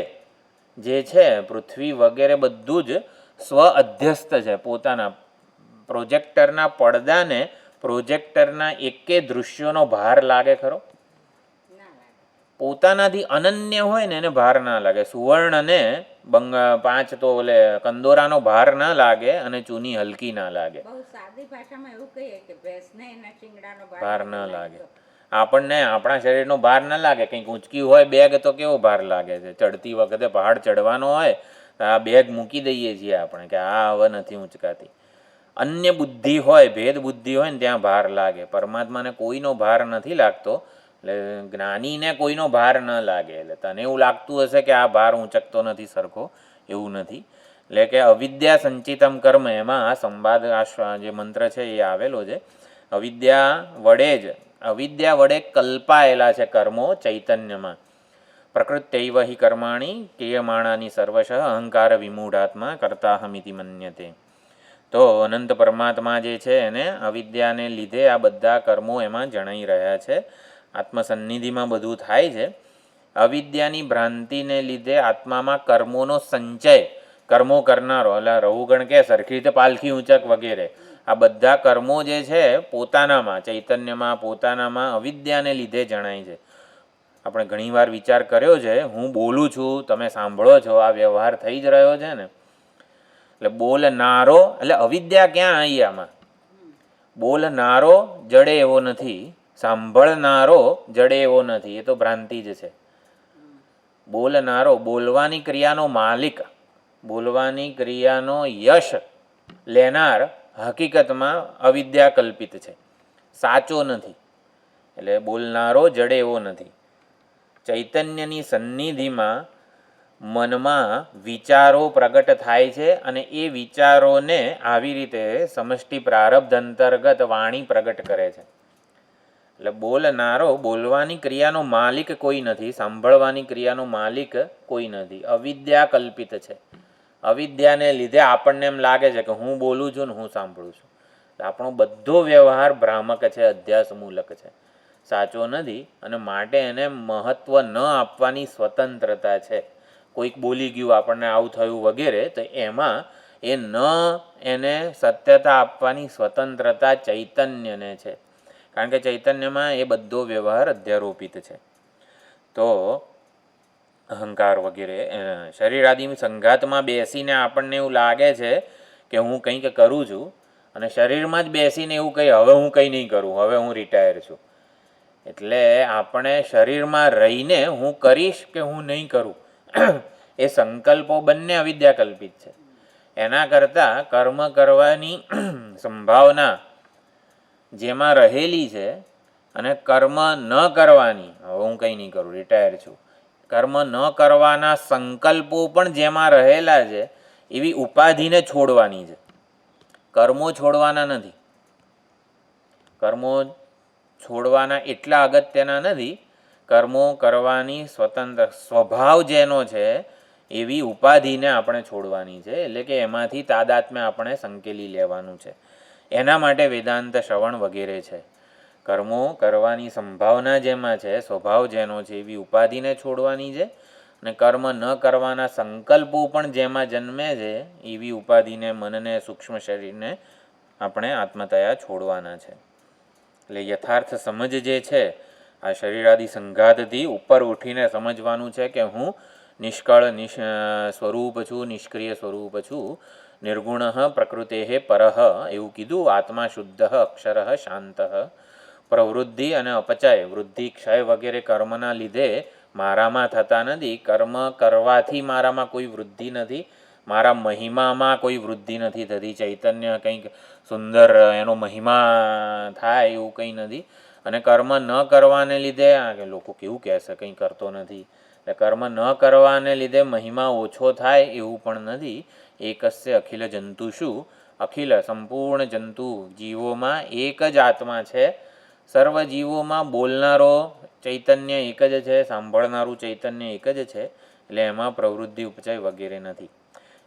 જે છે પૃથ્વી વગેરે બધું જ સ્વ અધ્યસ્ત છે. પોતાના પ્રોજેક્ટરના પડદાને પ્રોજેક્ટરના એકે દૃશ્યોનો ભાર લાગે ખરો? પોતાનાથી અનન્ય હોય ને એને ભાર ના લાગે. સુવર્ણને 5 તો ઓલે કંદોરાનો ભાર ના લાગે અને ચૂની હલકી ના લાગે, ભાર ના લાગે. આપણને આપણા શરીરનો ભાર ના લાગે. કંઈક ઊંચકી હોય બેગ તો કેવો ભાર લાગે છે. ચડતી વખતે પહાડ ચડવાનો હોય તો આ બેગ મૂકી દઈએ છીએ આપણે કે આ હવે નથી ઊંચકાતી. અન્ય બુદ્ધિ હોય, ભેદ બુદ્ધિ હોય ને ત્યાં ભાર લાગે. પરમાત્માને કોઈનો ભાર નથી લાગતો. એટલે જ્ઞાનીને કોઈનો ભાર ન લાગે. એટલે તને એવું લાગતું હશે કે આ ભાર ઊંચકતો નથી સરખો, એવું નથી. એટલે કે અવિદ્યા સંચિતમ કર્મ, એમાં આ સંવાદ જે મંત્ર છે એ આવેલો છે. અવિદ્યા વડે કલ્પાયેલા છે કર્મો ચૈતન્યમાં. પ્રકૃત્યૈવ હિ કર્માણી ક્રિયમાણાની સર્વશ અહંકાર વિમૂઢાત્મા કર્તાહમિતિ મન્યતે. તો અનંત પરમાત્મા જે છે એને અવિદ્યાને લીધે આ બધા કર્મો એમાં જણાઈ રહ્યા છે. આત્મસન્નિધિમાં બધું થાય છે. અવિદ્યાની ભ્રાંતિને લીધે આત્મામાં કર્મોનો સંચય, કર્મો કરનારો, એટલે રઘુગણ કે સરખી રીતે પાલખી ઊંચક વગેરે, આ બધા કર્મો જે છે પોતાનામાં ચૈતન્યમાં પોતાનામાં અવિદ્યાને લીધે જણાય છે. આપણે ઘણીવાર વિચાર કર્યો છે, હું બોલું છું, તમે સાંભળો છો, આ વ્યવહાર થઈ જ રહ્યો છે ને. એટલે બોલનારો, એટલે અવિદ્યા ક્યાં આવી આમાં? બોલનારો જડે એવો નથી, સાંભળનારો જડે એવો નથી. એ તો ભ્રાંતિ જ છે. બોલનારો, બોલવાની ક્રિયાનો માલિક, બોલવાની ક્રિયાનો યશ લેનાર હકીકતમાં અવિદ્યા કલ્પિત છે, સાચો નથી. એટલે બોલનારો જડે એવો નથી. ચૈતન્યની સન્નિધિમાં મનમાં વિચારો પ્રગટ થાય છે અને એ વિચારોને આવી રીતે સમષ્ટિ પ્રારબ્ધ અંતર્ગત વાણી પ્રગટ કરે છે. એટલે બોલનારો, બોલવાની ક્રિયાનો માલિક કોઈ નથી, સાંભળવાની ક્રિયાનો માલિક કોઈ નથી, અવિદ્યા કલ્પિત છે. અવિદ્યાને લીધે આપણને એમ લાગે છે કે હું બોલું છું ને હું સાંભળું છું. આપણો બધો વ્યવહાર ભ્રામક છે, અધ્યાસમૂલક છે, સાચો નથી. અને માટે એને મહત્વ ન આપવાની સ્વતંત્રતા છે. કોઈક બોલી ગયું, આપણને આવું થયું વગેરે, તો એમાં એને સત્યતા આપવાની સ્વતંત્રતા ચૈતન્યને છે. કારણ કે ચૈતન્યમાં એ બધો વ્યવહાર અધ્યારોપિત છે. તો અહંકાર વગેરે શરીરાદિ સંઘાતમાં બેસીને આપણને એવું લાગે છે કે હું કંઈક કરું છું, અને શરીરમાં જ બેસીને એવું કહી હવે હું કંઈ નહીં કરું, હવે હું રિટાયર છું. એટલે આપણે શરીરમાં રહીને હું કરીશ કે હું નહીં કરું એ સંકલ્પો બંને અવિદ્યા કલ્પિત છે. એના કરતાં કર્મ કરવાની સંભાવના જેમાં રહેલી છે અને કર્મ ન કરવાની, હવે હું કંઈ નહીં કરું, રિટાયર છું, કર્મ ન કરવાના સંકલ્પો પણ જેમાં રહેલા છે એવી ઉપાધિને છોડવાની છે. કર્મો છોડવાના નથી. કર્મો છોડવાના એટલા અગત્યના નથી. કર્મો કરવાની સ્વતંત્ર સ્વભાવ જેનો છે એવી ઉપાધિને આપણે છોડવાની છે. એટલે કે એમાંથી તાદાત્મ્ય આપણે સંકેલી લેવાનું છે. એના માટે વેદાંત શ્રવણ વગેરે છે. કર્મો કરવાની સંભાવના જેમાં છે, સ્વભાવ જેનો છે એવી ઉપાધિને છોડવાની છે. અને કર્મ ન કરવાના સંકલ્પો પણ જેમાં જન્મે છે એવી ઉપાધિને, મનને, સૂક્ષ્મ શરીરને આપણે આત્મતયા છોડવાના છે. એટલે યથાર્થ સમજ જે છે આ શરીરાદિ સંઘાતથી ઉપર ઉઠીને સમજવાનું છે કે હું નિષ્કળ સ્વરૂપ છું, નિષ્ક્રિય સ્વરૂપ છું, નિર્ગુણ પ્રકૃતે પરઃ એવું કીધું. આત્મા શુદ્ધ અક્ષર શાંત, પ્રવૃદ્ધિ અને અપચય, વૃદ્ધિ ક્ષય વગેરે કર્મના લીધે મારામાં થતા નથી. કર્મ કરવાથી મારામાં કોઈ વૃદ્ધિ નથી, મારા મહિમામાં કોઈ વૃદ્ધિ નથી થતી. ચૈતન્ય કંઈક સુંદર એનો મહિમા થાય એવું કંઈ નથી. અને કર્મ ન કરવાને લીધે લોકો કેવું કહેશે કંઈ કરતો નથી, એટલે કર્મ ન કરવાને લીધે મહિમા ઓછો થાય એવું પણ નથી. એકસ્ય અખિલ જંતુ શું, અખિલ સંપૂર્ણ જંતુ જીવોમાં એક જ આત્મા છે. સર્વ જીવોમાં બોલનારો ચૈતન્ય એક જ છે, સાંભળનારું ચૈતન્ય એક જ છે. એટલે એમાં પ્રવૃત્તિ ઉપચય વગેરે નથી.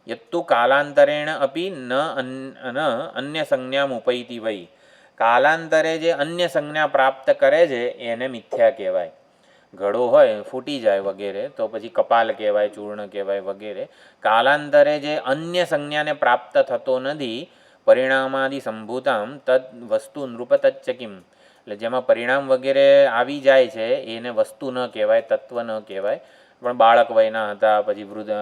યત્તુ કાલાંતરેણ અપી ન અન્ય સંજ્ઞામ ઉપૈતિ વૈ. કાલાંતરે જે અન્ય સંજ્ઞા પ્રાપ્ત કરે છે એને મિથ્યા કહેવાય. ઘડો હોય ફૂટી જાય વગેરે તો પછી કપાલ કહેવાય, ચૂર્ણ કહેવાય વગેરે. કાલાંતરે જે અન્ય સંજ્ઞાને પ્રાપ્ત થતો નથી, પરિણામાદિ સંભૂતામ તદ વસ્તુ નૃપતચ્ચ કિમ. એટલે જેમાં પરિણામ વગેરે આવી જાય છે એને વસ્તુ ન કહેવાય, તત્વ ન કહેવાય. પણ બાળક વયના હતા, પછી વૃદ્ધ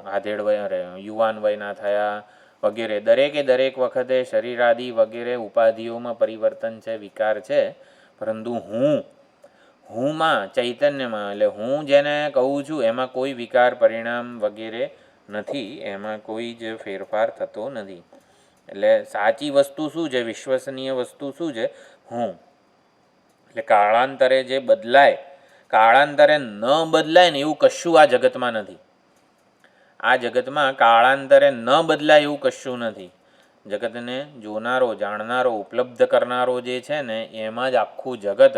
આધેડ વય, યુવાન વયના થયા વગેરે, દરેક વખતે શરીરાદિ વગેરે ઉપાધિઓમાં પરિવર્તન છે, વિકાર છે. પરંતુ હુંમાં, ચૈતન્યમાં, એટલે હું જેને કહું છું એમાં કોઈ વિકાર પરિણામ વગેરે નથી, એમાં કોઈ જ ફેરફાર થતો નથી. એટલે સાચી વસ્તુ શું છે, વિશ્વસનીય વસ્તુ શું છે? હું. એટલે કાળાંતરે જે બદલાય, કાળાંતરે ન બદલાય ને એવું કશું આ જગતમાં નથી. આ જગતમાં કાળાંતરે ન બદલાય એવું કશું નથી. જગતને જોનારો, જાણનારો, ઉપલબ્ધ કરનારો જે છે ને એમાં જ આખું જગત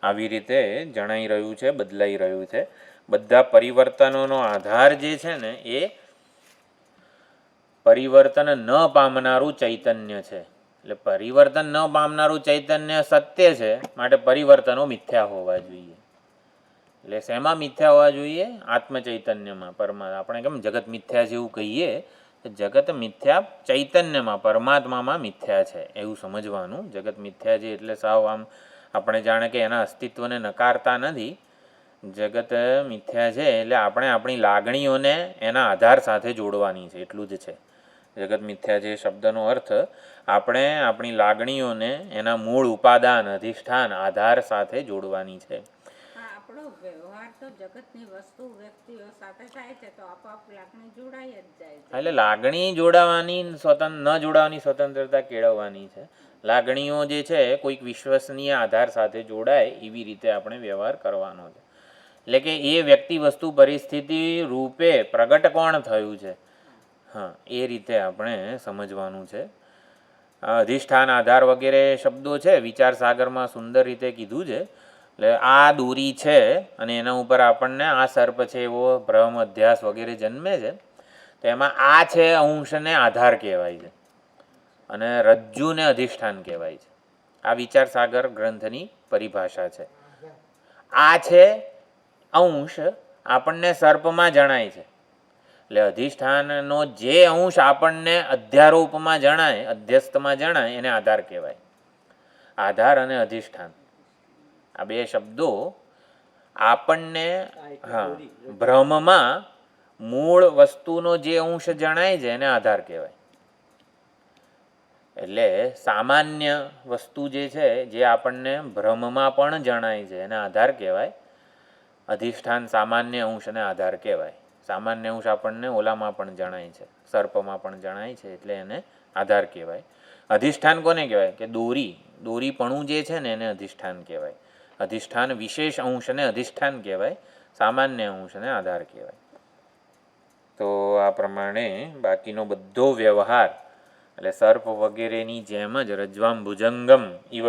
આવી રીતે જણાઈ રહ્યું છે, બદલાઈ રહ્યું છે. બધા પરિવર્તનોનો આધાર જે છે ને એ પરિવર્તન ન પામનારું ચૈતન્ય છે. એટલે પરિવર્તન ન પામનારું ચૈતન્ય સત્ય છે, માટે પરિવર્તનો મિથ્યા હોવા જોઈએ. એટલે શેમાં મિથ્યા હોવા જોઈએ? આત્મચૈતન્યમાં, પરમાત્મા. આપણે કેમ જગત મિથ્યા છે એવું કહીએ, જગત મિથ્યા ચૈતન્યમાં, પરમાત્મામાં મિથ્યા છે એવું સમજવાનું. જગત મિથ્યા છે એટલે સાવ આમ આપણે જાણે કે એના અસ્તિત્વને નકારતા નથી. જગત મિથ્યા છે એટલે આપણે આપણી લાગણીઓને એના આધાર સાથે જોડવાની છે, એટલું જ છે. જગત મિથ્યા છે શબ્દનો અર્થ આપણે આપણી લાગણીઓને એના મૂળ ઉપાદાન, અધિષ્ઠાન, આધાર સાથે જોડવાની છે. આપણો વ્યવહાર તો જગતની વસ્તુ વ્યક્તિઓ સાથે થાય છે તો આપોઆપ લાગણી જોડાઈ જ જાય છે. એટલે લાગણી જોડાવાની ન જોડાવાની સ્વતંત્રતા કેળવવાની છે. લાગણીઓ જે છે કોઈક વિશ્વસનીય આધાર સાથે જોડાય એવી રીતે આપણે વ્યવહાર કરવાનો છે. એટલે કે એ વ્યક્તિ વસ્તુ પરિસ્થિતિ રૂપે પ્રગટ કોણ થયું છે, હા, એ રીતે આપણે સમજવાનું છે. અધિષ્ઠાન, આધાર વગેરે શબ્દો છે વિચાર સાગરમાં સુંદર રીતે કીધું છે. એટલે આ દોરી છે અને એના ઉપર આપણને આ સર્પ છે એવો ભ્રમ, અધ્યાસ વગેરે જન્મે છે. તો એમાં આ છે અંશને આધાર કહેવાય છે અને રજ્જુને અધિષ્ઠાન કહેવાય છે. આ વિચાર સાગર ગ્રંથની પરિભાષા છે. આ છે અંશ આપણને સર્પમાં જણાય છે. એટલે અધિષ્ઠાનનો જે અંશ આપણને અધ્યારોપમાં જણાય, અધ્યસ્થમાં જણાય એને આધાર કહેવાય. આધાર અને અધિષ્ઠાન આ બે શબ્દો આપણને હા ભ્રમમાં મૂળ વસ્તુનો જે અંશ જણાય છે એને આધાર કહેવાય. એટલે સામાન્ય વસ્તુ જે છે જે આપણને ભ્રમમાં પણ જણાય છે એને આધાર કહેવાય. અધિષ્ઠાન સામાન્ય અંશને આધાર કહેવાય. સામાન્ય અંશ આપણને ઓલામાં પણ જણાય છે, સર્પમાં પણ જણાય છે, એટલે એને આધાર કહેવાય. અધિષ્ઠાન કોને કહેવાય કે દોરીપણું જે છે ને એને અધિષ્ઠાન કહેવાય. અધિષ્ઠાન વિશેષ અંશને અધિષ્ઠાન કહેવાય, સામાન્ય અંશને આધાર કહેવાય. તો આ પ્રમાણે બાકીનો બધો વ્યવહાર એટલે સર્પ વગેરેની જેમ જ રજ્વામ ભુજંગમ ઇવ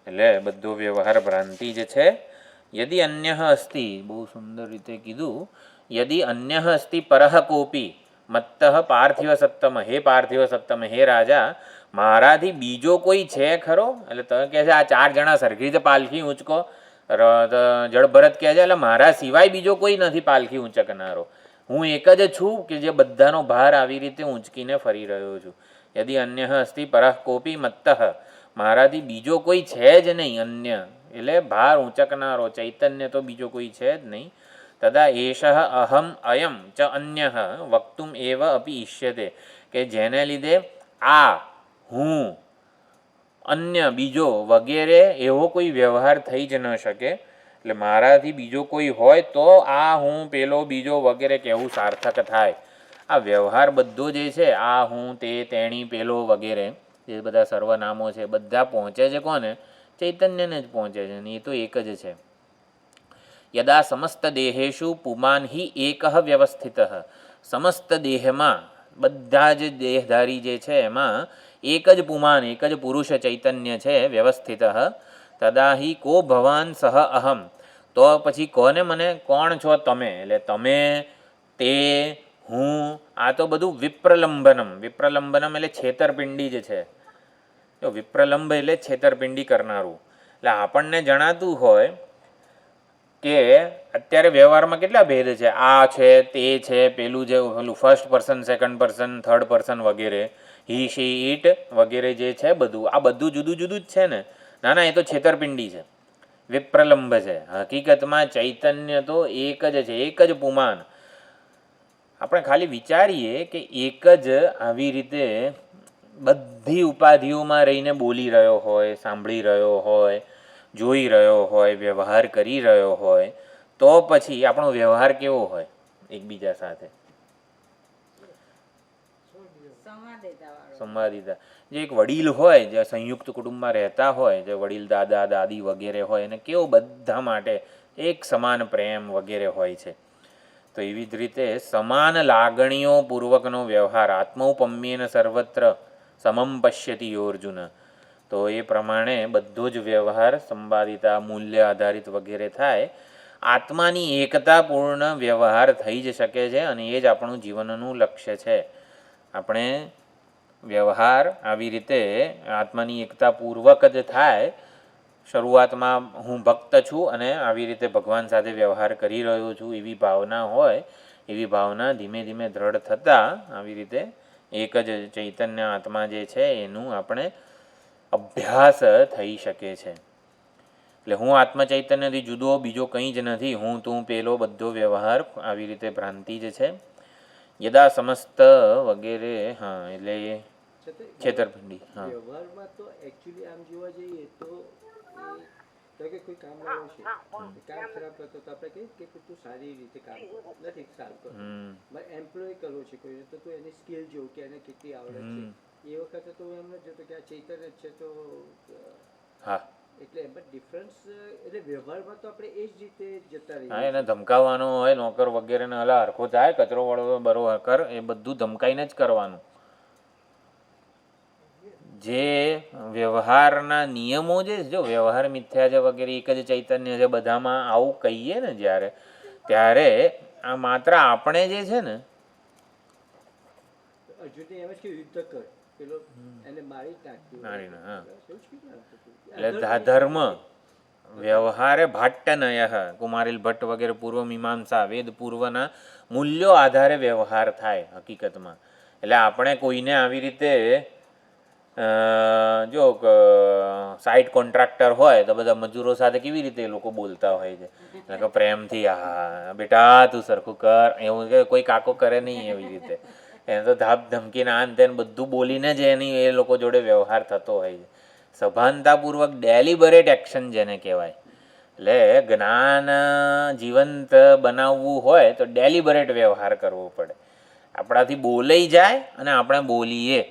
એટલે બધો વ્યવહાર ભ્રાંતિ જ છે. યદિ અન્ય અસ્તિ, બહુ સુંદર રીતે કીધું, યદિ અન્ય અસ્તિ પરહ કોપી મત્ત પાર્થિવ સત્તમ, હે પાર્થિવ સત્તમ, હે રાજા, મારાથી બીજો કોઈ છે ખરો? એટલે તમે કહે છે આ 4 જણા સરખી રીતે પાલખી ઊંચકો, જળભરત કહે છે એટલે મારા સિવાય બીજો કોઈ નથી પાલખી ઊંચકનારો, હું એક જ છું કે જે બધાનો ભાર આવી રીતે ઊંચકીને ફરી રહ્યો છું. યદિ અન્ય અસ્તિ પરઃ કોપી મત્ત, મારાથી બીજો કોઈ છે જ નહીં, અન્ય એટલે ભાર ઊંચકનારો, ચૈતન્ય તો બીજો કોઈ છે જ નહીં. તદા એષ અહમ અયમ ચ અન્ય વક્તુમ એવ અપી ઈષ્યતે, કે જેને લીધે આ હું, અન્ય બીજો વગેરે એવો કોઈ વ્યવહાર થઈ જ ન શકે. એટલે મારાથી બીજો કોઈ હોય તો આ હું, પેલો, બીજો વગેરે કહેવું સાર્થક થાય. આ વ્યવહાર બધો જે છે આ હું, તે, તેણી, પેલો વગેરે જે બધા સર્વનામો છે બધા પહોંચે છે કોને? ચૈતન્યને જ પહોંચે છે ને એ તો એક જ છે. યદા સમસ્ત દેહેશુ પુમાન હિ એક વ્યવસ્થિત, સમસ્ત દેહમાં બધા જ દેહધારી જે છે એમાં એક જ પુમાન, એક જ પુરુષ ચૈતન્ય છે વ્યવસ્થિત. તદા હિ કો ભવાન સહ અહમ, તો પછી કોને મને કોણ છો તમે? એટલે તમે, તે, હું, આ તો બધું વિપ્રલંબનમ. વિપ્રલંબનમ એટલે છેતરપિંડી જ છે. જો વિપ્રલંબ એટલે છેતરપિંડી કરનારું. એટલે આપણને જણાતું હોય કે અત્યારે વ્યવહારમાં કેટલા ભેદ છે, આ છે, તે છે, પેલું જે પેલું first person, second person, third person વગેરે, હી, શી, ઈટ વગેરે જે છે બધું, આ બધું જુદું જુદું જ છે ને. ના ના, એ તો છેતરપિંડી છે, વિપ્રલંબ છે. હકીકતમાં ચૈતન્ય તો એક જ છે, એક જ પુમાન. આપણે ખાલી વિચારીએ કે એક જ આવી રીતે બધી ઉપાધિઓમાં રહીને બોલી રહ્યો હોય, સાંભળી રહ્યો હોય, જોઈ રહ્યો હોય, વ્યવહાર કરી રહ્યો હોય, તો પછી આપણો વ્યવહાર કેવો હોય એકબીજા સાથે? સંવાદિતા. જે એક વડીલ હોય, જે સંયુક્ત કુટુંબમાં રહેતા હોય, જે વડીલ દાદા દાદી વગેરે હોય, એને કેવો બધા માટે એક સમાન પ્રેમ વગેરે હોય છે. તો એવી જ રીતે સમાન લાગણીઓ પૂર્વકનો વ્યવહાર, આત્મૌપમ્યેન સર્વત્ર સમમ પશ્યતિ અર્જુન. તો એ પ્રમાણે બધો જ વ્યવહાર સંવાદિતા, મૂલ્ય આધારિત વગેરે થાય. આત્માની એકતાપૂર્ણ વ્યવહાર થઈ જ શકે છે અને એ જ આપણું જીવનનું લક્ષ્ય છે. આપણે વ્યવહાર આવી રીતે આત્માની એકતાપૂર્વક જ થાય. શરૂઆતમાં હું ભક્ત છું અને આવી રીતે ભગવાન સાથે વ્યવહાર કરી રહ્યો છું એવી ભાવના હોય, એવી ભાવના ધીમે ધીમે દ્રઢ થતાં આવી રીતે એક જ ચૈતન્ય આત્મા જે છે એનું આપણે અભ્યાસ થઈ શકે છે. એટલે હું આત્મચૈતન્યથી જુદો બીજો કંઈ જ નથી, હું, તું, પેલો બધો વ્યવહાર આવી રીતે ભ્રાંતિ જ છે. યદા સમસ્ત વગેરે, હા, એટલે છેતરપિંડી. હા, વ્યવહારમાં તો એકચ્યુઅલી આમ જોવા જઈએ તો એ ધારો કે કોઈ કામ વાળો છે કામ ખરાબ કરતો તો આપણે કહીએ કે તું સારી રીતે કામ કર નથી સારું કરતો એમ્પ્લોય કરવો છે કોઈ તો તું એની સ્કિલ જોઉં કે એને કેટલી આવડત છે એ વખતે તો હું એમ નથી જોતો કે આ ચૈતન્ય જ છે તો હા એટલે એમાં ડિફરન્સ એટલે વ્યવહારમાં તો આપણે એ જ રીતે જતા હા રહીએ એને ધમકાવવાનો હોય નોકર વગેરેને હલા હરખો થાય કચરો વળો બરોબર કર એ બધું ધમકાઈને જ કરવાનું. જે વ્યવહારના નિયમો જે જો વ્યવહાર મિથ્યા છે વગેરે એક જ ચૈતન્ય છે બધામાં આવું કહીએ ને જ્યારે ત્યારે આ માત્ર આપણે જે છે ને અર્જુનને એમ જ કે યુદ્ધ કર પેલો એને મારી જ નાખ્યું નારીને હા એવું જ કીધું ને. એટલે ધર્મ વ્યવહારે ભાટ્ટનય કુમારીલ ભટ્ટ વગેરે પૂર્વ મીમાંસા વેદ પૂર્વના મૂલ્યો આધારે વ્યવહાર થાય હકીકતમાં. એટલે આપણે કોઈને આવી રીતે જો સાઇટ કોન્ટ્રાક્ટર હોય તો બધા મજૂરો સાથે કેવી રીતે એ લોકો બોલતા હોય છે એટલે કે પ્રેમથી હા બેટા તું સરખું કર એવું કે કોઈ કાકો કરે નહીં એવી રીતે એને તો ધાપ ધમકીને આન તેન બધું બોલીને જ એની એ લોકો જોડે વ્યવહાર થતો હોય છે. સભાનતાપૂર્વક ડેલિબરેટ એક્શન જેને કહેવાય. એટલે જ્ઞાન જીવંત બનાવવું હોય તો ડેલિબરેટ વ્યવહાર કરવો પડે. આપણાથી બોલાઈ જાય અને આપણે બોલીએ,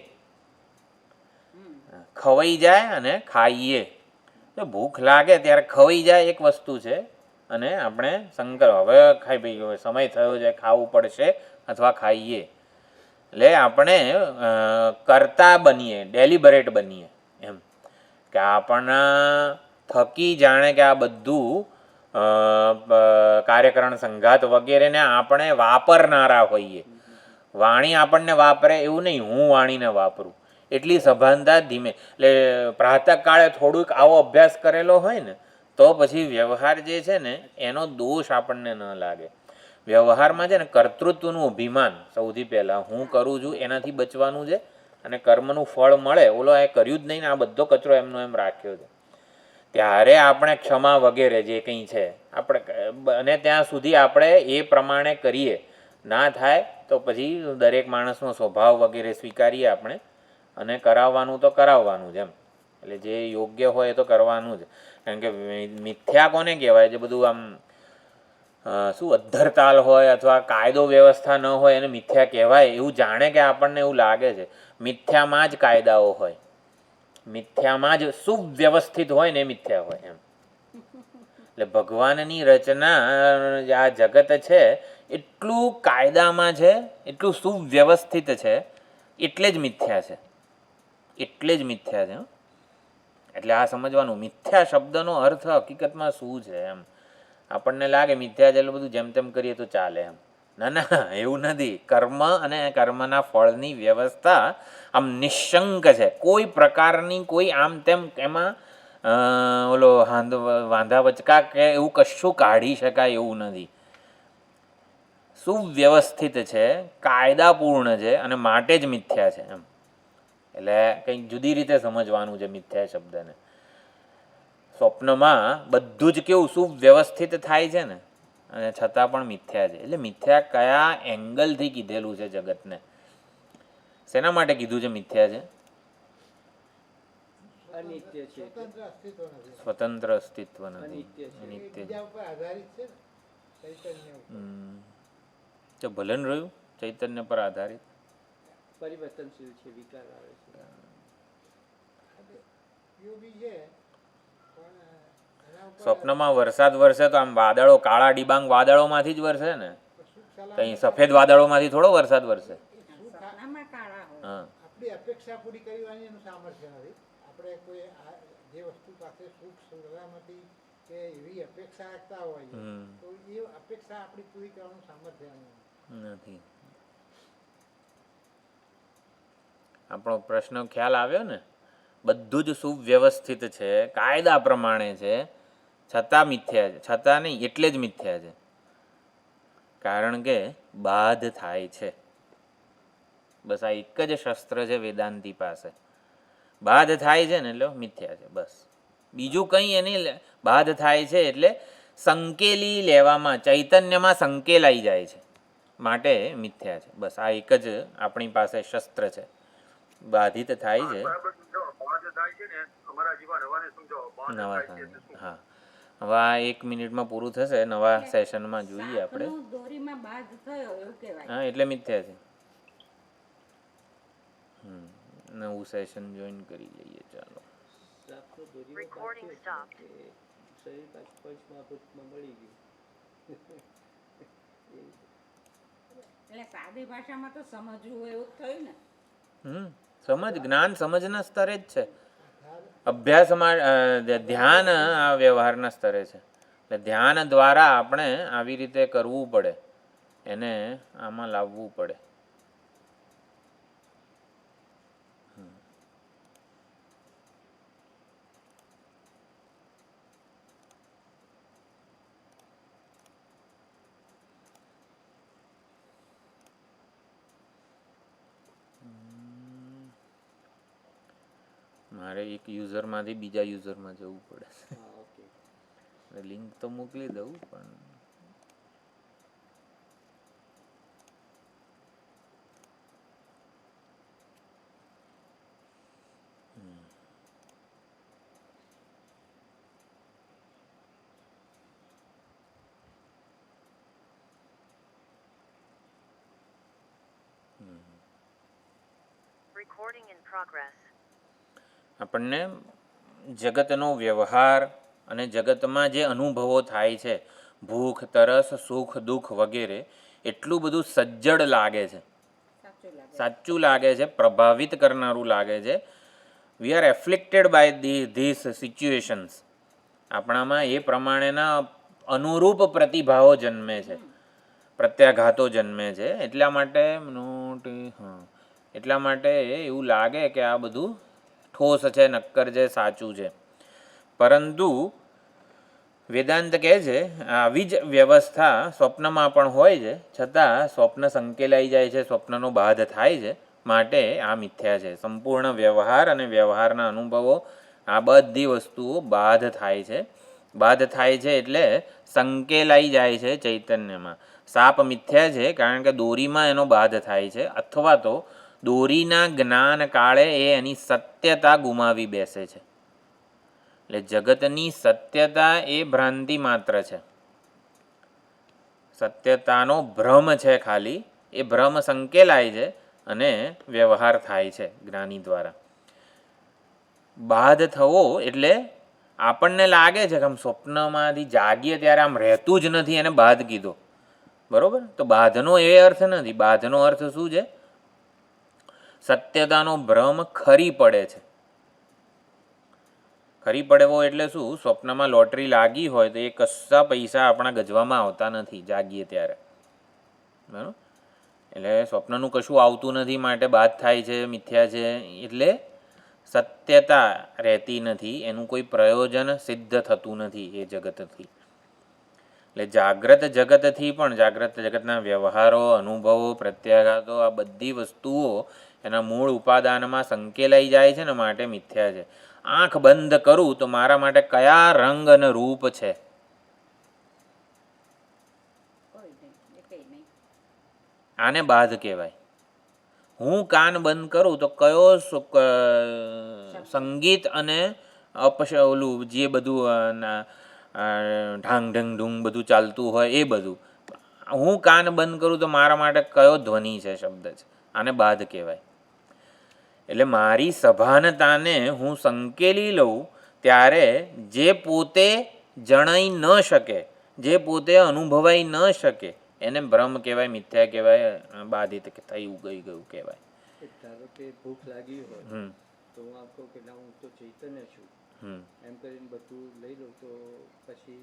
ખવાઈ જાય અને ખાઈએ. તો ભૂખ લાગે ત્યારે ખવાઈ જાય એક વસ્તુ છે અને આપણે સંકલ્પ હવે ખાઈ પી ગયો સમય થયો છે ખાવું પડશે અથવા ખાઈએ. એટલે આપણે કરતા બનીએ, ડેલિબરેટ બનીએ એમ કે આપણને થકી જાણે કે આ બધું કાર્યકરણ સંઘાત વગેરેને આપણે વાપરનારા હોઈએ. વાણી આપણને વાપરે એવું નહીં, હું વાણીને વાપરું એટલી સભાનતા ધીમે. એટલે પ્રાતઃકાળે થોડુંક આવો અભ્યાસ કરેલો હોય ને તો પછી વ્યવહાર જે છે ને એનો દોષ આપણને ન લાગે. વ્યવહારમાં છે ને કર્તૃત્વનું અભિમાન સૌથી પહેલાં હું કરું છું એનાથી બચવાનું છે અને કર્મનું ફળ મળે ઓલો એ કર્યું જ નહીં ને આ બધો કચરો એમનો એમ રાખ્યો છે ત્યારે આપણે ક્ષમા વગેરે જે કંઈ છે આપણે અને ત્યાં સુધી આપણે એ પ્રમાણે કરીએ. ના થાય તો પછી દરેક માણસનો સ્વભાવ વગેરે સ્વીકારીએ આપણે અને કરાવવાનું તો કરાવવાનું જ એમ. એટલે જે યોગ્ય હોય એ તો કરવાનું જ. કારણ કે મિથ્યા કોને કહેવાય જે બધું આમ શું અધ્ધરતાલ હોય અથવા કાયદો વ્યવસ્થા ન હોય એને મિથ્યા કહેવાય એવું જાણે કે આપણને એવું લાગે છે. મિથ્યામાં જ કાયદાઓ હોય, મિથ્યામાં જ સુવ્યવસ્થિત હોય ને એ મિથ્યા હોય એમ. એટલે ભગવાનની રચના આ જગત છે એટલું કાયદામાં છે, એટલું સુવ્યવસ્થિત છે એટલે જ મિથ્યા છે, એટલે જ મિથ્યા છે. એટલે આ સમજવાનું મિથ્યા શબ્દનો અર્થ હકીકતમાં શું છે એમ. આપણને લાગે મિથ્યા છે એટલે બધું જેમ તેમ કરીએ તો ચાલે એમ. ના ના એવું નથી. કર્મ અને કર્મના ફળની વ્યવસ્થા આમ નિશંક છે. કોઈ પ્રકારની કોઈ આમ તેમ એમાં ઓલો વાંધા વચકા કે એવું કશું કાઢી શકાય એવું નથી. સુવ્યવસ્થિત છે, કાયદાપૂર્ણ છે અને માટે જ મિથ્યા છે એમ. એટલે કંઈક જુદી રીતે સમજવાનું છે મિથ્યા શબ્દને. સ્વપ્નમાં બધું જ કેવું સુવ્યવસ્થિત થાય છે ને અને છતાં પણ મિથ્યા છે. એટલે મિથ્યા કયા એંગલથી કીધેલું છે જગતને, શેના માટે કીધું છે મિથ્યા છે? અનિત્ય છે, સ્વતંત્ર અસ્તિત્વ નથી, અનિત્ય તો ભલે ને રહ્યું ચૈતન્ય પર આધારિત, પરિવર્તનશીલ છે, વિકાર આવે છે. સ્વપ્નમાં વરસાદ વરસે તો આમ વાદળો કાળા ડિબાંગ વાદળોમાંથી જ વરસે ને, કઈ સફેદ વાદળોમાંથી થોડો વરસાદ વરસે. હા આપણી અપેક્ષા પૂરી કરવાની એનું સામર્થ્ય નથી. આપણે કોઈ જે વસ્તુ પાસે સુખ સલામતી કે એવી અપેક્ષા રાખતા હોઈએ તો એ અપેક્ષા આપણી પૂરી કરવાનું સામર્થ્ય નથી. આપણો પ્રશ્ન ખ્યાલ આવ્યો ને? બધું જ સુવ્યવસ્થિત છે, કાયદા પ્રમાણે છે, છતાં મિથ્યા છે. છતાં નહીં એટલે જ મિથ્યા છે કારણ કે બાધ થાય છે. બસ આ એક જ શસ્ત્ર છે વેદાંતિ પાસે. બાધ થાય છે ને એટલે મિથ્યા છે બસ. બીજું કંઈ એની બાધ થાય છે એટલે સંકેલી લેવામાં, ચૈતન્યમાં સંકેલાઈ જાય છે માટે મિથ્યા છે. બસ આ એક જ આપણી પાસે શસ્ત્ર છે. બાધિત થાય છે નવા થાય. હા હવે આ 1 મિનિટમાં પૂરું થશે, નવા સેશનમાં જોઈએ આપણે. સાપનો દોરીમાં બાદ થયો એવું કહેવાય. હા, એટલે મિથ્યા છે. નવું સેશન જોઈન કરી લઈએ, ચાલો. સાપનો દોરીમાં બાંધ્યો એટલે કે શરીર પાછું પંચમહાભૂતમાં મળી ગયું. એટલે સાદી ભાષામાં તો સમજવું એવું જ થયું ને. સમજ, જ્ઞાન સમજના સ્તરે જ છે. અભ્યાસમાં ધ્યાન આ વ્યવહારના સ્તરે છે. એટલે ધ્યાન દ્વારા આપણે આવી રીતે કરવું પડે, એને આમાં લાવવું પડે. મારે એક યુઝરમાંથી બીજા યુઝરમાં જવું પડે. હા, ઓકે. લિંક તો મોકલી દઉં પણ Recording in progress. આપણને જગતનો વ્યવહાર અને જગતમાં જે અનુભવો થાય છે, ભૂખ, તરસ, સુખ, દુઃખ વગેરે, એટલું બધું સજ્જડ લાગે છે, સાચું લાગે છે, પ્રભાવિત કરનારું લાગે છે. We are afflicted by this situations. આપણામાં એ પ્રમાણેના અનુરૂપ પ્રતિભાવો જન્મે છે, પ્રત્યાઘાતો જન્મે છે. એટલા માટે એવું લાગે કે આ બધું ઠોસ છે, નક્કર છે, સાચું છે. પરંતુ વેદાંત કહે છે આવી જ વ્યવસ્થા સ્વપ્નમાં પણ હોય છે, છતાં સ્વપ્ન સંકેલાઈ જાય છે, સ્વપ્નનો બાધ થાય છે, માટે આ મિથ્યા છે. સંપૂર્ણ વ્યવહાર અને વ્યવહારના અનુભવો, આ બધી વસ્તુઓ બાધ થાય છે. બાધ થાય છે એટલે સંકેલાઈ જાય છે ચૈતન્યમાં. સાપ મિથ્યા છે કારણ કે દોરીમાં એનો બાધ થાય છે, અથવા તો દોરીના જ્ઞાન કાળે એ એની સત્યતા ગુમાવી બેસે છે. એટલે જગતની સત્યતા એ ભ્રાંતિ માત્ર છે, સત્યતાનો ભ્રમ છે ખાલી. એ ભ્રમ સંકેલાય છે અને વ્યવહાર થાય છે જ્ઞાની દ્વારા. બાધ થવો એટલે આપણને લાગે છે કે આમ સ્વપ્નમાંથી જાગીએ ત્યારે આમ રહેતું જ નથી, એને બાધ કીધો. બરોબર? તો બાધનો એ અર્થ નથી. બાધનો અર્થ શું છે? સત્યતાનો ભ્રમ ખરી પડે છે. ખરી પડવો એટલે શું? સ્વપ્નમાં લોટરી લાગી હોય તો એ કશા પૈસા આપણા ગજવામાં આવતા નથી જાગીએ ત્યારે. બરાબર? એટલે સ્વપ્નનું કશું આવતું નથી, માટે બાદ થાય છે, મિથ્યા છે. એટલે સત્યતા રહેતી નથી, એનું કોઈ પ્રયોજન સિદ્ધ થતું નથી એ જગતથી. એટલે જાગ્રત જગતથી પણ, જાગ્રત જગતના વ્યવહારો, અનુભવો, પ્રત્યાઘાતો, આ બધી વસ્તુઓ એના મૂળ ઉપાદાનમાં સંકેલાઈ જાય છે ને, માટે મિથ્યા છે. આંખ બંધ કરું તો મારા માટે કયા રંગ અને રૂપ છે? આને બાધ કહેવાય. હું કાન બંધ કરું તો કયો સંગીત અને ઓલું જે બધું ઢાંગ ઢંગ ઢૂંગ બધું ચાલતું હોય એ બધું, હું કાન બંધ કરું તો મારા માટે કયો ધ્વનિ છે, શબ્દ છે? આને બાધ કહેવાય. એટલે મારી સભાનતાને હું સંકેલી લઉં ત્યારે જે પોતે જણાઈ ન શકે, જે પોતે અનુભવાઈ ન શકે, એને ભ્રમ કહેવાય, મિથ્યા કહેવાય, બાધિત થયું ગયું કહેવાય. ધારો કે ભૂખ લાગી હોય તો હું આમ કહું કે ના, હું તો ચૈતન્ય છું, એમ કરીને બધું લઈ લઉં તો પછી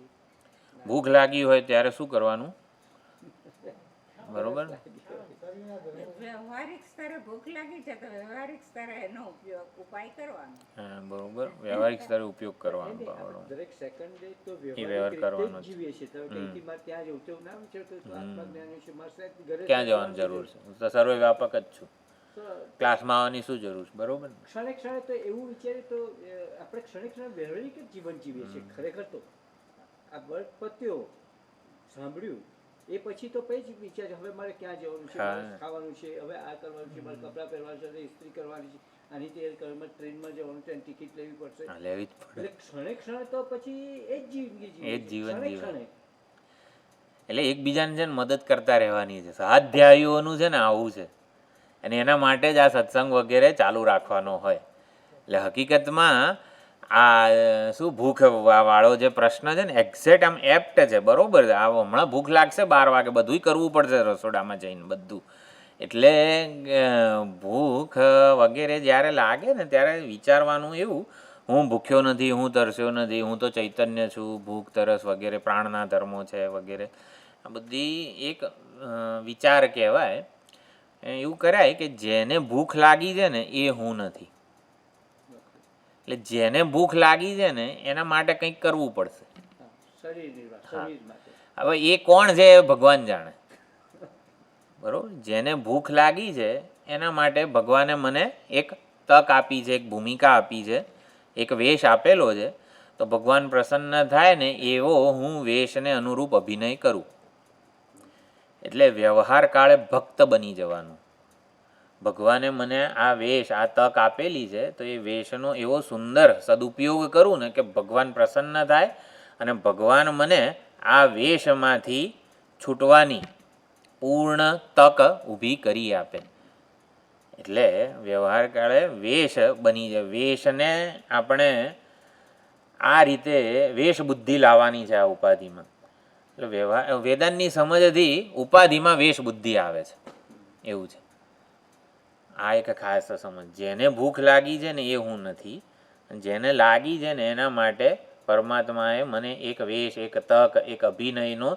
ભૂખ લાગી હોય ત્યારે શું કરવાનું? બરોબર? વ્યવહારિક સ્તરે ભૂખ લાગી છે તો વ્યવહારિક સ્તરે એનો ઉપાય કરવાનો. હા, બરોબર. વ્યવહારિક સ્તરે ઉપયોગ કરવાનો. દરેક સેકન્ડે તો વ્યવહાર કરવાનો જ જીવીએ છીએ. તો કંઈથી મારે ત્યાં જવું તો ના છે, તો આત્મજ્ઞાન વિશે મારે ઘરે ક્યાં જવાની જરૂર છે? હું તો સર્વે વ્યાપક જ છું, ક્લાસમાં આવવાની શું જરૂર છે? બરોબર. ક્ષણે ક્ષણે તો એવું વિચારીએ તો આપણે ક્ષણે ક્ષણે વ્યવહારિક જ જીવન જીવીએ છીએ ખરેખર. તો આ બળ પત્યો સાંભળ્યું એ પછી તો પછી વિચાર હવે મારે ક્યાં જવાનું છે, મારે ખાવાનું છે, હવે આ કરવાનું છે, મારે કપડાં પહેરવાનું છે, ઇસ્ત્રી કરવાની છે, આની તૈયારી કરવામાં ટ્રેનમાં જવાનું તો એની ટિકિટ લેવી પડશે. હા, લેવી જ પડે. એટલે ક્ષણે ક્ષણે તો પછી એ જ જિંદગી એ જ જીવન ક્ષણે જીવન. ક્ષણે. એટલે એકબીજાને છે ને મદદ કરતા રહેવાની છે. સ્વાધ્યાયીઓનું છે ને આવું છે, અને એના માટે જ આ સત્સંગ વગેરે ચાલુ રાખવાનો હોય. એટલે હકીકતમાં આ શું ભૂખ વાળો જે પ્રશ્ન છે ને એક્ઝેક્ટ આમ એપ્ટ છે, બરોબર છે. આ હમણાં ભૂખ લાગશે 12 વાગે, બધુંય કરવું પડશે રસોડામાં જઈને બધું. એટલે ભૂખ વગેરે જ્યારે લાગે ને ત્યારે વિચારવાનું એવું, હું ભૂખ્યો નથી, હું તરસ્યો નથી, હું તો ચૈતન્ય છું, ભૂખ તરસ વગેરે પ્રાણના ધર્મો છે વગેરે. આ બધી એક વિચાર કહેવાય. એવું કરાય કે જેને ભૂખ લાગી છે ને એ હું નથી. એટલે જેને ભૂખ લાગી છે ને એના માટે કંઈક કરવું પડશે. હા, શરીર માટે. હવે એ કોણ છે એ ભગવાન જાણે, બરોબર. જેને ભૂખ લાગી છે એના માટે ભગવાને મને એક તક આપી છે, એક ભૂમિકા આપી છે, એક વેશ આપેલો છે. તો ભગવાન પ્રસન્ન થાય ને એવો હું વેશને અનુરૂપ અભિનય કરું. એટલે વ્યવહાર કાળે ભક્ત બની જવાનું. ભગવાને મને આ વેશ, આ તક આપેલી છે, તો એ વેશનો એવો સુંદર સદુપયોગ કરું ને કે ભગવાન પ્રસન્ન થાય અને ભગવાન મને આ વેશમાંથી છૂટવાની પૂર્ણ તક ઊભી કરી આપે. એટલે વ્યવહાર કાળે વેશ બની જાય. વેશને આપણે આ રીતે વેશ બુદ્ધિ લાવવાની છે આ ઉપાધિમાં. એટલે વ્યવહાર વેદાંતની સમજથી ઉપાધિમાં વેશ બુદ્ધિ આવે છે, એવું છે. આ એક ખાસ સમજ. જેને ભૂખ લાગી છે ને એ હું નથી, જેને લાગી છે ને એના માટે પરમાત્માએ મને એક વેશ, એક તક, એક અભિનયનો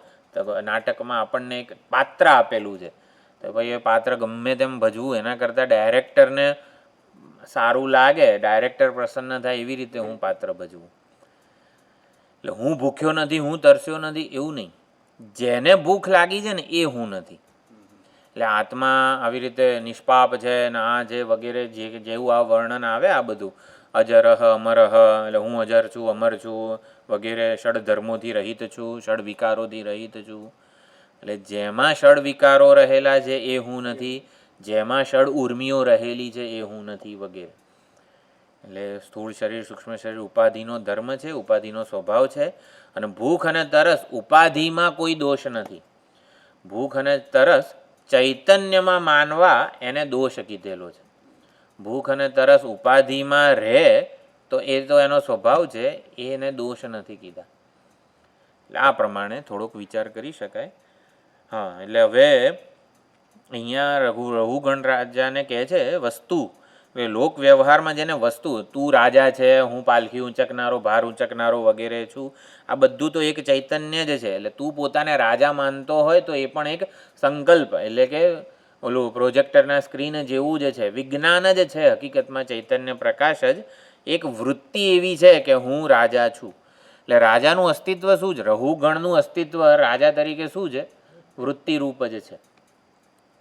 નાટકમાં આપણને એક પાત્ર આપેલું છે. તો ભાઈ એ પાત્ર ગમે તેમ ભજવું એના કરતાં ડાયરેક્ટરને સારું લાગે, ડાયરેક્ટર પ્રસન્ન થાય એવી રીતે હું પાત્ર ભજવું. એટલે હું ભૂખ્યો નથી, હું તરસ્યો નથી એવું નહીં. જેને ભૂખ લાગી છે ને એ હું નથી. એટલે આત્મા આવી રીતે નિષ્પાપ છે ને આ જે વગેરે જેવું આ વર્ણન આવે આ બધું અજરહ અમરહ, એટલે હું અજર છું, અમર છું વગેરે, ષડ ધર્મોથી રહિત છું, ષડ વિકારોથી રહિત છું. એટલે જેમાં ષડ વિકારો રહેલા છે એ હું નથી, જેમાં ષડ ઉર્મિઓ રહેલી છે એ હું નથી વગેરે. એટલે સ્થૂળ શરીર, સૂક્ષ્મ શરીર ઉપાધિનો ધર્મ છે, ઉપાધિનો સ્વભાવ છે. અને ભૂખ અને તરસ ઉપાધિમાં કોઈ દોષ નથી. ભૂખ અને તરસ ચૈતન્યમાં માનવા એને દોષ કીધેલો છે. ભૂખ અને તરસ ઉપાધિમાં રહે તો એ તો એનો સ્વભાવ છે, એને દોષ નથી કીધા. એટલે આ પ્રમાણે થોડોક વિચાર કરી શકાય. હા, એટલે હવે અહીંયા રઘુગણ રાજાને કહે છે વસ્તુ. લોક વ્યવહારમાં જેને વસ્તુ, તું રાજા છે, હું પાલખી ઊંચકનારો, ભાર ઊંચકનારો વગેરે છું, આ બધું તો એક ચૈતન્ય જ છે. એટલે તું પોતાને રાજા માનતો હોય તો એ પણ એક સંકલ્પ, એટલે કે ઓલું પ્રોજેક્ટરના સ્ક્રીન જેવું જ છે, વિજ્ઞાન જ છે. હકીકતમાં ચૈતન્ય પ્રકાશ જ એક વૃત્તિ એવી છે કે હું રાજા છું. એટલે રાજાનું અસ્તિત્વ શું છે? રઘુગણનું અસ્તિત્વ રાજા તરીકે શું છે? વૃત્તિ રૂપ જ છે.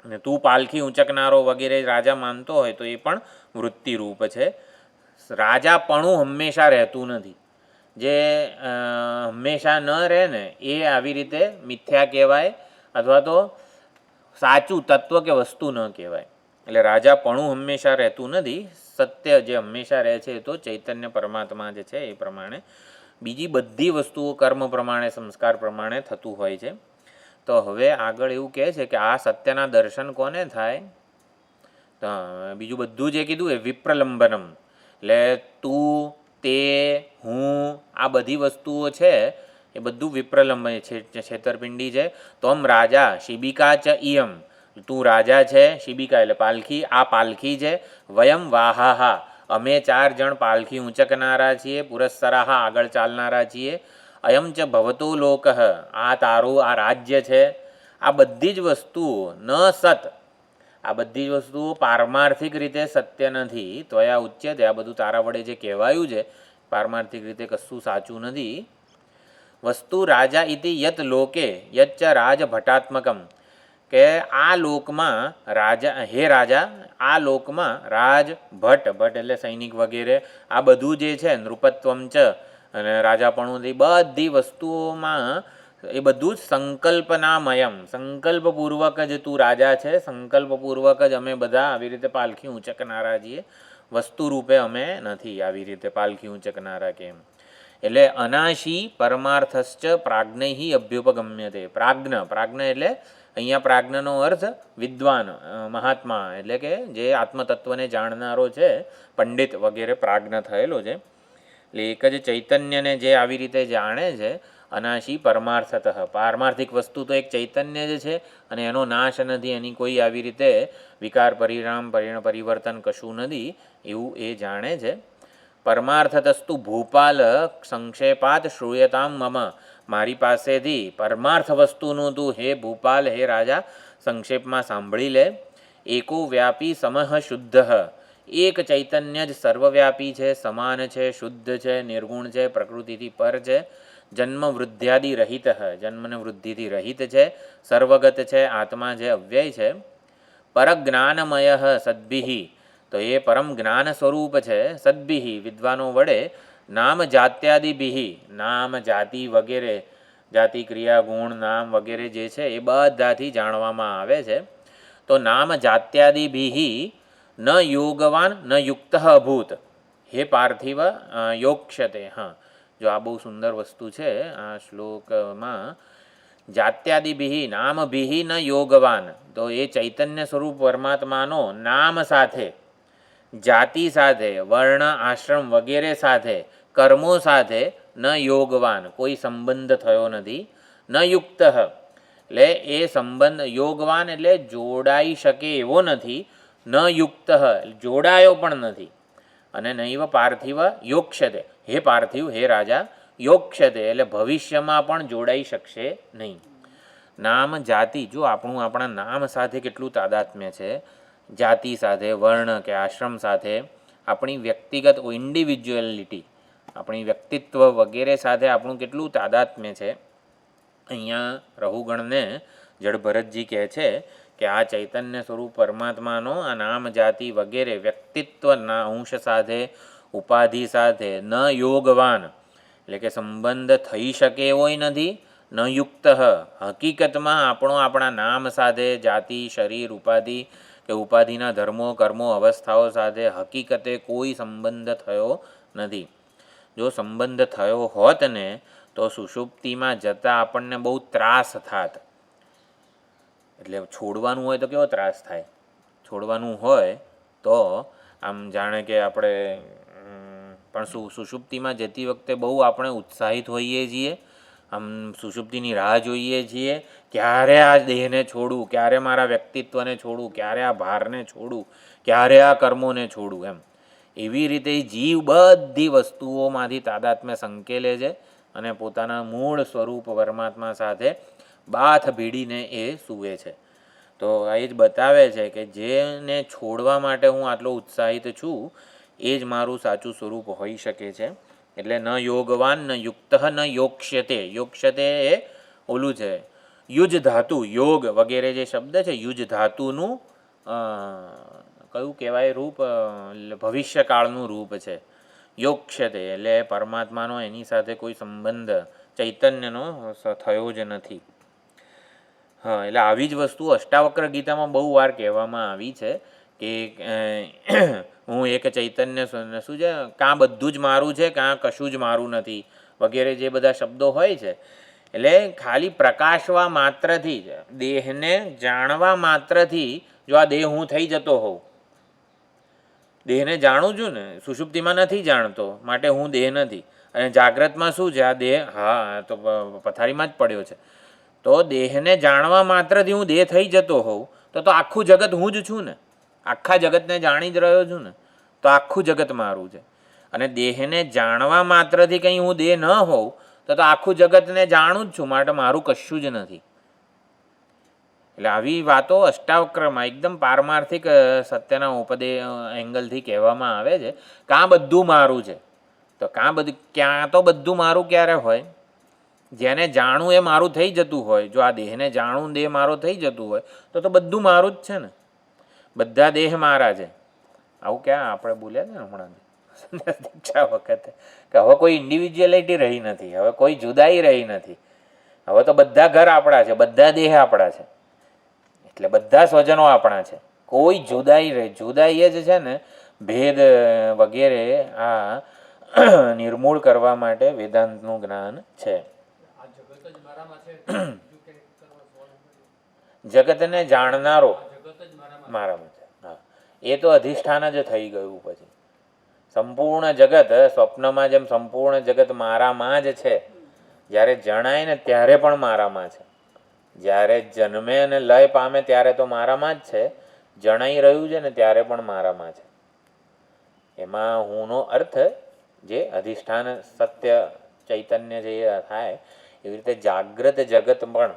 અને તું પાલખી ઊંચકનારો વગેરે રાજા માનતો હોય તો એ પણ વૃત્તિ રૂપ છે. રાજાપણું હંમેશા રહેતું નથી. જે હંમેશા ન રહે ને એ આવી રીતે મિથ્યા કહેવાય, અથવા તો સાચું તત્વ કે વસ્તુ ન કહેવાય. એટલે રાજાપણું હંમેશા રહેતું નથી. સત્ય જે હંમેશા રહે છે એ તો ચૈતન્ય પરમાત્મા જે છે એ પ્રમાણે. બીજી બધી વસ્તુઓ કર્મ પ્રમાણે, સંસ્કાર પ્રમાણે થતું હોય છે. તો હવે આગળ એવું કહે છે કે આ સત્યના દર્શન કોને થાય? તો બીજું બધું જે કીધું એ વિપ્રલંબનમ. એટલે તું, તે, હું, આ બધી વસ્તુઓ છે એ બધું વિપ્રલંબન છે, છેતરપિંડી છે. તોમ રાજા શિબિકા ચ ઇયમ, તું રાજા છે, શિબિકા એટલે પાલખી, આ પાલખી છે. વયમ વાહાહા, અમે 4 જણ પાલખી ઊંચકનારા છીએ, પુરસ્સરાહા આગળ ચાલનારા છીએ. અયમ ચ ભવતો લોક, આ તારું આ રાજ્ય છે. આ બધી જ વસ્તુઓ ન સત, આ બધી જ વસ્તુઓ પારમાર્થિક રીતે સત્ય નથી. ત્વયા ઉચ્યતે, આ બધું તારા વડે જે કહેવાયું છે પારમાર્થિક રીતે કશું સાચું નથી. વસ્તુ રાજા ઇતિ યત લોકે યચ્ચ રાજ ભટાત્મકમ, કે આ લોકમાં રાજા, હે રાજા, આ લોકમાં રાજ ભટ્ટ, ભટ્ટ એટલે સૈનિક વગેરે, આ બધું જે છે નૃપત્વમ ચ અને રાજાપણું, બધી વસ્તુઓમાં એ બધું જ સંકલ્પનામયમ, સંકલ્પપૂર્વક જ તું રાજા છે, સંકલ્પપૂર્વક જ અમે બધા આવી રીતે પાલખી ઊંચકનારા છીએ. વસ્તુ રૂપે અમે નથી આવી રીતે પાલખી ઊંચકનારા કે એમ. એટલે અનાશી પરમાર્થશ્ચ પ્રાજ્ઞૈ અભ્યુપગમ્યતે. પ્રાજ્ઞ એટલે અહીંયા પ્રાજ્ઞનો અર્થ વિદ્વાન, મહાત્મા, એટલે કે જે આત્મતત્વને જાણનારો છે, પંડિત વગેરે પ્રાજ્ઞ થયેલો છે. એટલે એક જ ચૈતન્યને જે આવી રીતે જાણે છે, અનાશી પરમાર્થતઃ, પારમાર્થિક વસ્તુ તો એક ચૈતન્ય જ છે અને એનો નાશ નથી, એની કોઈ આવી રીતે વિકાર પરિણામ પરિવર્તન કશું નથી, એવું એ જાણે છે. પરમાર્થતસ્તુ ભૂપાલ સંક્ષેપાત શ્રૂયતામ મમ. મારી પાસેથી પરમાર્થ વસ્તુનું તું હે ભૂપાલ, હે રાજા, સંક્ષેપમાં સાંભળી લે. એકો વ્યાપી સમઃ શુદ્ધ. એક ચૈતન્ય જ સર્વવ્યાપી છે, સમાન છે, શુદ્ધ છે, નિર્ગુણ છે, પ્રકૃતિથી પર છે, જન્મ વૃદ્ધ્યાદિ રહિત, જન્મને વૃદ્ધિથી રહિત છે, સર્વગત છે, આત્મા છે, અવ્યય છે. પરજ્ઞાનમય સદ્ભિ. તો એ પરમ જ્ઞાન સ્વરૂપ છે, સદ્ભિ વિદ્વાનો વડે, નામ જાત્યાદિભિ, નામ જાતિ વગેરે, જાતિ ક્રિયા ગુણ નામ વગેરે જે છે એ બધાથી જાણવામાં આવે છે. તો નામ જાત્યાદિભિ ન યોગવાન ન યુક્ત અભૂત. હે પાર્થિવ યોક્ષ્યતે. હા, જો આ બહુ સુંદર વસ્તુ છે આ શ્લોકમાં. જાત્યાદિભિ નામભિ ન યોગવાન. તો એ ચૈતન્ય સ્વરૂપ પરમાત્માનો નામ સાથે, જાતિ સાથે, વર્ણ આશ્રમ વગેરે સાથે, કર્મો સાથે ન યોગવાન, કોઈ સંબંધ થયો નથી. ન યુક્ત એટલે એ સંબંધ, યોગવાન એટલે જોડાઈ શકે એવો નથી, ન યુક્ત જોડાયો પણ નથી. અને નૈવ પાર્થિવ યોક્ષ્યતે. હે પાર્થિવ, હે રાજા, યોક્ષ્યતે એટલે ભવિષ્યમાં પણ જોડાઈ શકશે નહીં. નામ જાતિ, જો આપણા નામ સાથે કેટલું તાદાત્મ્ય છે, જાતિ સાથે, વર્ણ કે આશ્રમ સાથે, આપણી વ્યક્તિગત ઇન્ડિવિજ્યુઅલિટી, આપણી વ્યક્તિત્વ વગેરે સાથે આપણું કેટલું તાદાત્મ્ય છે. અહીંયા રઘુગણને જડભરતજી કહે છે કે આ ચૈતન્ય સ્વરૂપ પરમાત્માનો આ નામ જાતિ વગેરે વ્યક્તિત્વના અંશ સાથે, ઉપાધિ સાથે ન યોગવાન એટલે કે સંબંધ થઈ શકે એવોય નથી, ન યુક્ત હકીકતમાં આપણા નામ સાથે, જાતિ, શરીર, ઉપાધિ કે ઉપાધિના ધર્મો, કર્મો, અવસ્થાઓ સાથે હકીકતે કોઈ સંબંધ થયો નથી. જો સંબંધ થયો હોત ને તો સુષુપ્તિમાં જતાં આપણને બહુ ત્રાસ થાત. એટલે છોડવાનું હોય તો કેવો ત્રાસ થાય. છોડવાનું હોય તો આમ જાણે કે આપણે પણ સુષુપ્તિમાં જતી વખતે બહુ આપણે ઉત્સાહિત હોઈએ છીએ, આમ સુષુપ્તિની રાહ જોઈએ છીએ, ક્યારે આ દેહને છોડું, ક્યારે મારા વ્યક્તિત્વને છોડું, ક્યારે આ ભારને છોડું, ક્યારે આ કર્મોને છોડું. એમ એવી રીતે જીવ બધી વસ્તુઓમાંથી તાદાત્મ્ય સંકેલે છે અને પોતાના મૂળ સ્વરૂપ પરમાત્મા સાથે બાથ ભીડીને એ સૂવે છે. તો એ જ બતાવે છે કે જેને છોડવા માટે હું આટલો ઉત્સાહિત છું એ જ મારું સાચું સ્વરૂપ હોઈ શકે છે. એટલે ન યોગવાન ન યુક્ત ન યોક્ષ્યતે. યોક્ષ્યતે એ ઓલું છે યુજ ધાતુ, યોગ વગેરે જે શબ્દ છે, યુજ ધાતુનું કયું કહેવાય રૂપ, ભવિષ્યકાળનું રૂપ છે. યોક્ષ્યતે એટલે પરમાત્માનો એની સાથે કોઈ સંબંધ ચૈતન્યનો થયો જ નથી. હા, એટલે આવી જ વસ્તુ અષ્ટાવક્ર ગીતામાં બહુ વાર કહેવામાં આવી છે કે હું એક ચૈતન્ય શું છે, કાં બધું જ મારું છે કાં કશું જ મારું નથી વગેરે જે બધા શબ્દો હોય છે. એટલે ખાલી પ્રકાશવા માત્રથી જ, દેહને જાણવા માત્રથી, જો આ દેહ હું થઈ જતો હોઉં, દેહને જાણું છું ને, સુષુપ્તિમાં નથી જાણતો માટે હું દેહ નથી. અને જાગ્રતમાં શું છે, આ દેહ હા તો પથારીમાં જ પડ્યો છે. તો દેહને જાણવા માત્રથી હું દેહ થઈ જતો હોઉં તો આખું જગત હું જ છું ને, આખા જગતને જાણી જ રહ્યો છું ને, તો આખું જગત મારું છે. અને દેહને જાણવા માત્રથી કંઈ હું દેહ ન હોઉં તો આખું જગતને જાણું જ છું, માટે મારું કશું જ નથી. એટલે આવી વાતો અષ્ટાવક્રમાં એકદમ પારમાર્થિક સત્યના એંગલથી કહેવામાં આવે છે. કાં બધું મારું છે, તો ક્યાં તો બધું મારું ક્યારે હોય, જેને જાણું એ મારું થઈ જતું હોય. જો આ દેહને જાણું દેહ મારો થઈ જતું હોય તો બધું મારું જ છે ને, બધા દેહ મારા છે. આવું ક્યાં આપણે બોલ્યા ને હમણાં દીક્ષા વખતે કે હવે કોઈ ઇન્ડિવિજ્યુઅલિટી રહી નથી, હવે કોઈ જુદાઈ રહી નથી, હવે તો બધા ઘર આપણા છે, બધા દેહ આપણા છે, એટલે બધા સ્વજનો આપણા છે, કોઈ જુદાઈ રહી. જુદાઈ એ જ છે ને ભેદ વગેરે આ નિર્મૂળ કરવા માટે વેદાંતનું જ્ઞાન છે. જગતને જાણનારો મારામાં છે. હા, એ તો અધિષ્ઠાન જ થઈ ગયું. પછી સંપૂર્ણ જગત સ્વપ્નમાં જેમ સંપૂર્ણ જગત મારામાં જ છે, જ્યારે જણાય ને ત્યારે પણ મારામાં છે. જ્યારે જન્મે અને લય પામે ત્યારે તો મારામાં જ છે, જણાઈ રહ્યું છે ને ત્યારે પણ મારામાં છે. એમાં હુંનો અર્થ જે અધિષ્ઠાન સત્ય ચૈતન્ય જે થાય એવી રીતે જાગ્રત જગત પણ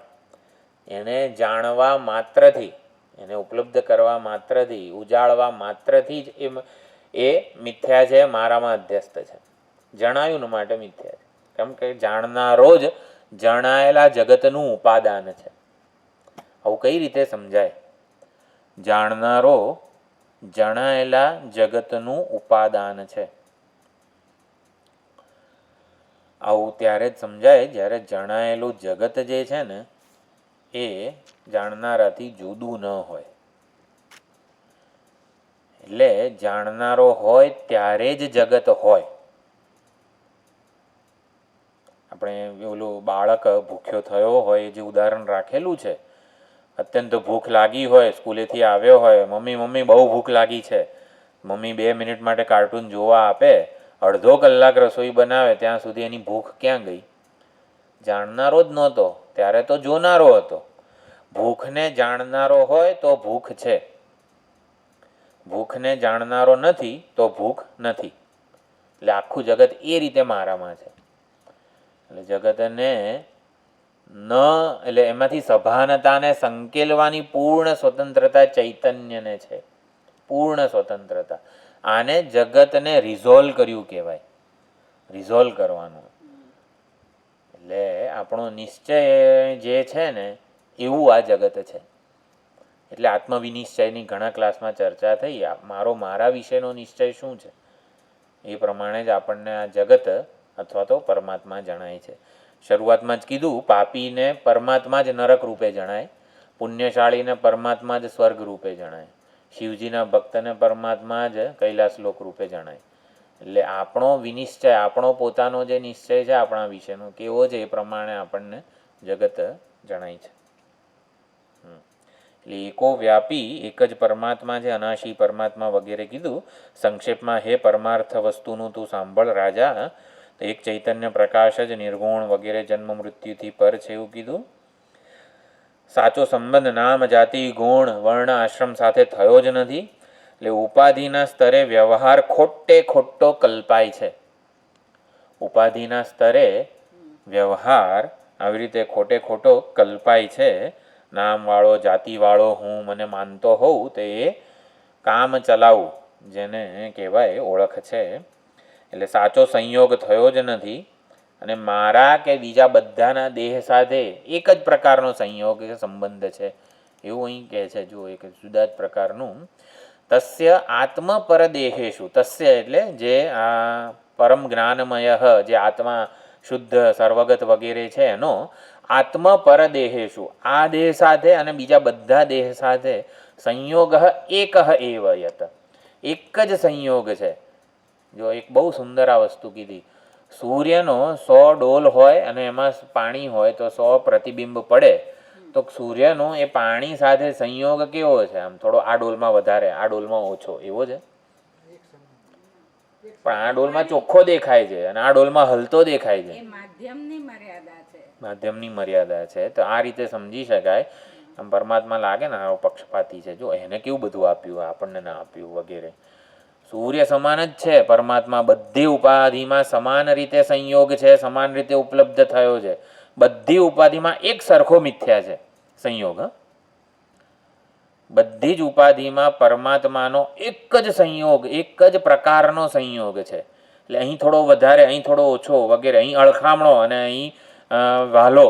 એને જાણવા માત્રથી, એને ઉપલબ્ધ કરવા માત્રથી, ઉજાળવા માત્રથી જ એ મિથ્યા છે, મારામાં અધ્યસ્ત છે. જણાયું ને માટે મિથ્યા છે. કેમ કે જાણનારો જ જણાયેલા જગતનું ઉપાદાન છે. આવું કઈ રીતે સમજાય? જાણનારો જણાયેલા જગતનું ઉપાદાન છે. આવું ત્યારે જ સમજાય જ્યારે જણાયેલું જગત જે છે ને એ જાણનારાથી જુદું ન હોય. એટલે જાણનારો હોય ત્યારે જ જગત હોય. આપણે ઓલું બાળક ભૂખ્યો થયો હોય જે ઉદાહરણ રાખેલું છે, અત્યંત ભૂખ લાગી હોય, સ્કૂલેથી આવ્યો હોય, મમ્મી બહુ ભૂખ લાગી છે, મમ્મી 2 મિનિટ માટે કાર્ટૂન જોવા આપે, અડધો કલાક રસોઈ બનાવે, ત્યાં સુધી એની ભૂખ ક્યાં ગઈ? જાણનારો જ નહોતો ત્યારે તો જોનારો હતો. ભૂખને જાણનારો હોય તો ભૂખ છે, ભૂખને જાણનારો નથી તો ભૂખ નથી. એટલે આખું જગત એ રીતે મારામાં છે. એટલે જગતને એટલે એમાંથી સભાનતાને સંકેલવાની પૂર્ણ સ્વતંત્રતા ચૈતન્યને છે. પૂર્ણ સ્વતંત્રતા. આને જગતને રિઝોલ્વ કર્યું કહેવાય. રિઝોલ્વ કરવાનું. એટલે આપણો નિશ્ચય જે છે ને એવું આ જગત છે. એટલે આત્મવિનિશ્ચયની ઘણા ક્લાસમાં ચર્ચા થઈ. મારા વિશેનો નિશ્ચય શું છે એ પ્રમાણે જ આપણને આ જગત અથવા તો પરમાત્મા જણાય છે. શરૂઆતમાં જ કીધું, પાપીને પરમાત્મા જ નરક રૂપે જણાય, પુણ્યશાળીને પરમાત્મા જ સ્વર્ગ રૂપે જણાય, શિવજીના ભક્તને પરમાત્મા જ કૈલાસ લોક રૂપે જણાય. એટલે આપણો વિનિશ્ચય, આપણો પોતાનો જે નિશ્ચય છે આપણા વિશેનો કેવો છે એ પ્રમાણે આપણને જગત જણાય છે. એટલે એકો વ્યાપી એક જ પરમાત્મા છે, અનાશી પરમાત્મા વગેરે કીધું. સંક્ષેપમાં હે પરમાર્થ વસ્તુનું તું સાંભળ રાજા, એક ચૈતન્ય પ્રકાશ જ નિર્ગુણ વગેરે જન્મ મૃત્યુથી પર છે એવું કીધું. સાચો સંબંધ નામ જાતિ ગુણ વર્ણ આશ્રમ સાથે થયો જ નથી. એટલે ઉપાધિના સ્તરે વ્યવહાર ખોટો કલ્પાય છે. ઉપાધિના સ્તરે વ્યવહાર આવી રીતે ખોટો કલ્પાય છે. નામવાળો જાતિવાળો હું મને માનતો હોઉં તો એ કામ ચલાવું જેને કહેવાય ઓળખ છે. એટલે સાચો સંયોગ થયો જ નથી. અને મારા કે બીજા બધાના દેહ સાથે એક જ પ્રકારનો સંયોગ સંબંધ છે એવું અહીં કહે છે. જો એક જુદા જ પ્રકારનું. તસ્ય આત્મ પરદેહેશુ, તસ્ય એટલે જે આ પરમ જ્ઞાનમય જે આત્મા શુદ્ધ સર્વગત વગેરે છે એનો આત્મ પરદેહેશુ, આ દેહ સાથે અને બીજા બધા દેહ સાથે સંયોગ એક એવ યત, એક જ સંયોગ છે. જો એક બહુ સુંદર આ વસ્તુ કીધી. સૂર્યનો 100 ડોલ હોય અને એમાં પાણી હોય તો 100 પ્રતિબિંબ પડે, તો સૂર્યનો એ પાણી સાથે સંયોગ કેવો છે? આમ થોડો આ ડોલમાં વધારે, આ ડોલમાં ઓછો, એવો છે. પણ આ ડોલમાં ચોખ્ખો દેખાય છે અને આ ડોલમાં હલતો દેખાય છે. માધ્યમની મર્યાદા છે. માધ્યમની મર્યાદા છે. તો આ રીતે સમજી શકાય. આમ પરમાત્મા લાગે ને આવો પક્ષપાતી છે, જો એને કેવું બધું આપ્યું, આપણને ના આપ્યું વગેરે. સૂર્ય સમાન જ છે પરમાત્મા, બધી ઉપાધિમાં સમાન રીતે સંયોગ છે, સમાન રીતે ઉપલબ્ધ થયો છે. બધી ઉપાધિમાં એક સરખો મિથ્યા છે સંયોગ. બધી જ ઉપાધિમાં પરમાત્માનો એક જ સંયોગ, એક જ પ્રકારનો સંયોગ છે. એટલે અહીં થોડો વધારે, અહીં થોડો ઓછો વગેરે, અહીં અળખામણો અને અહીં વહાલો,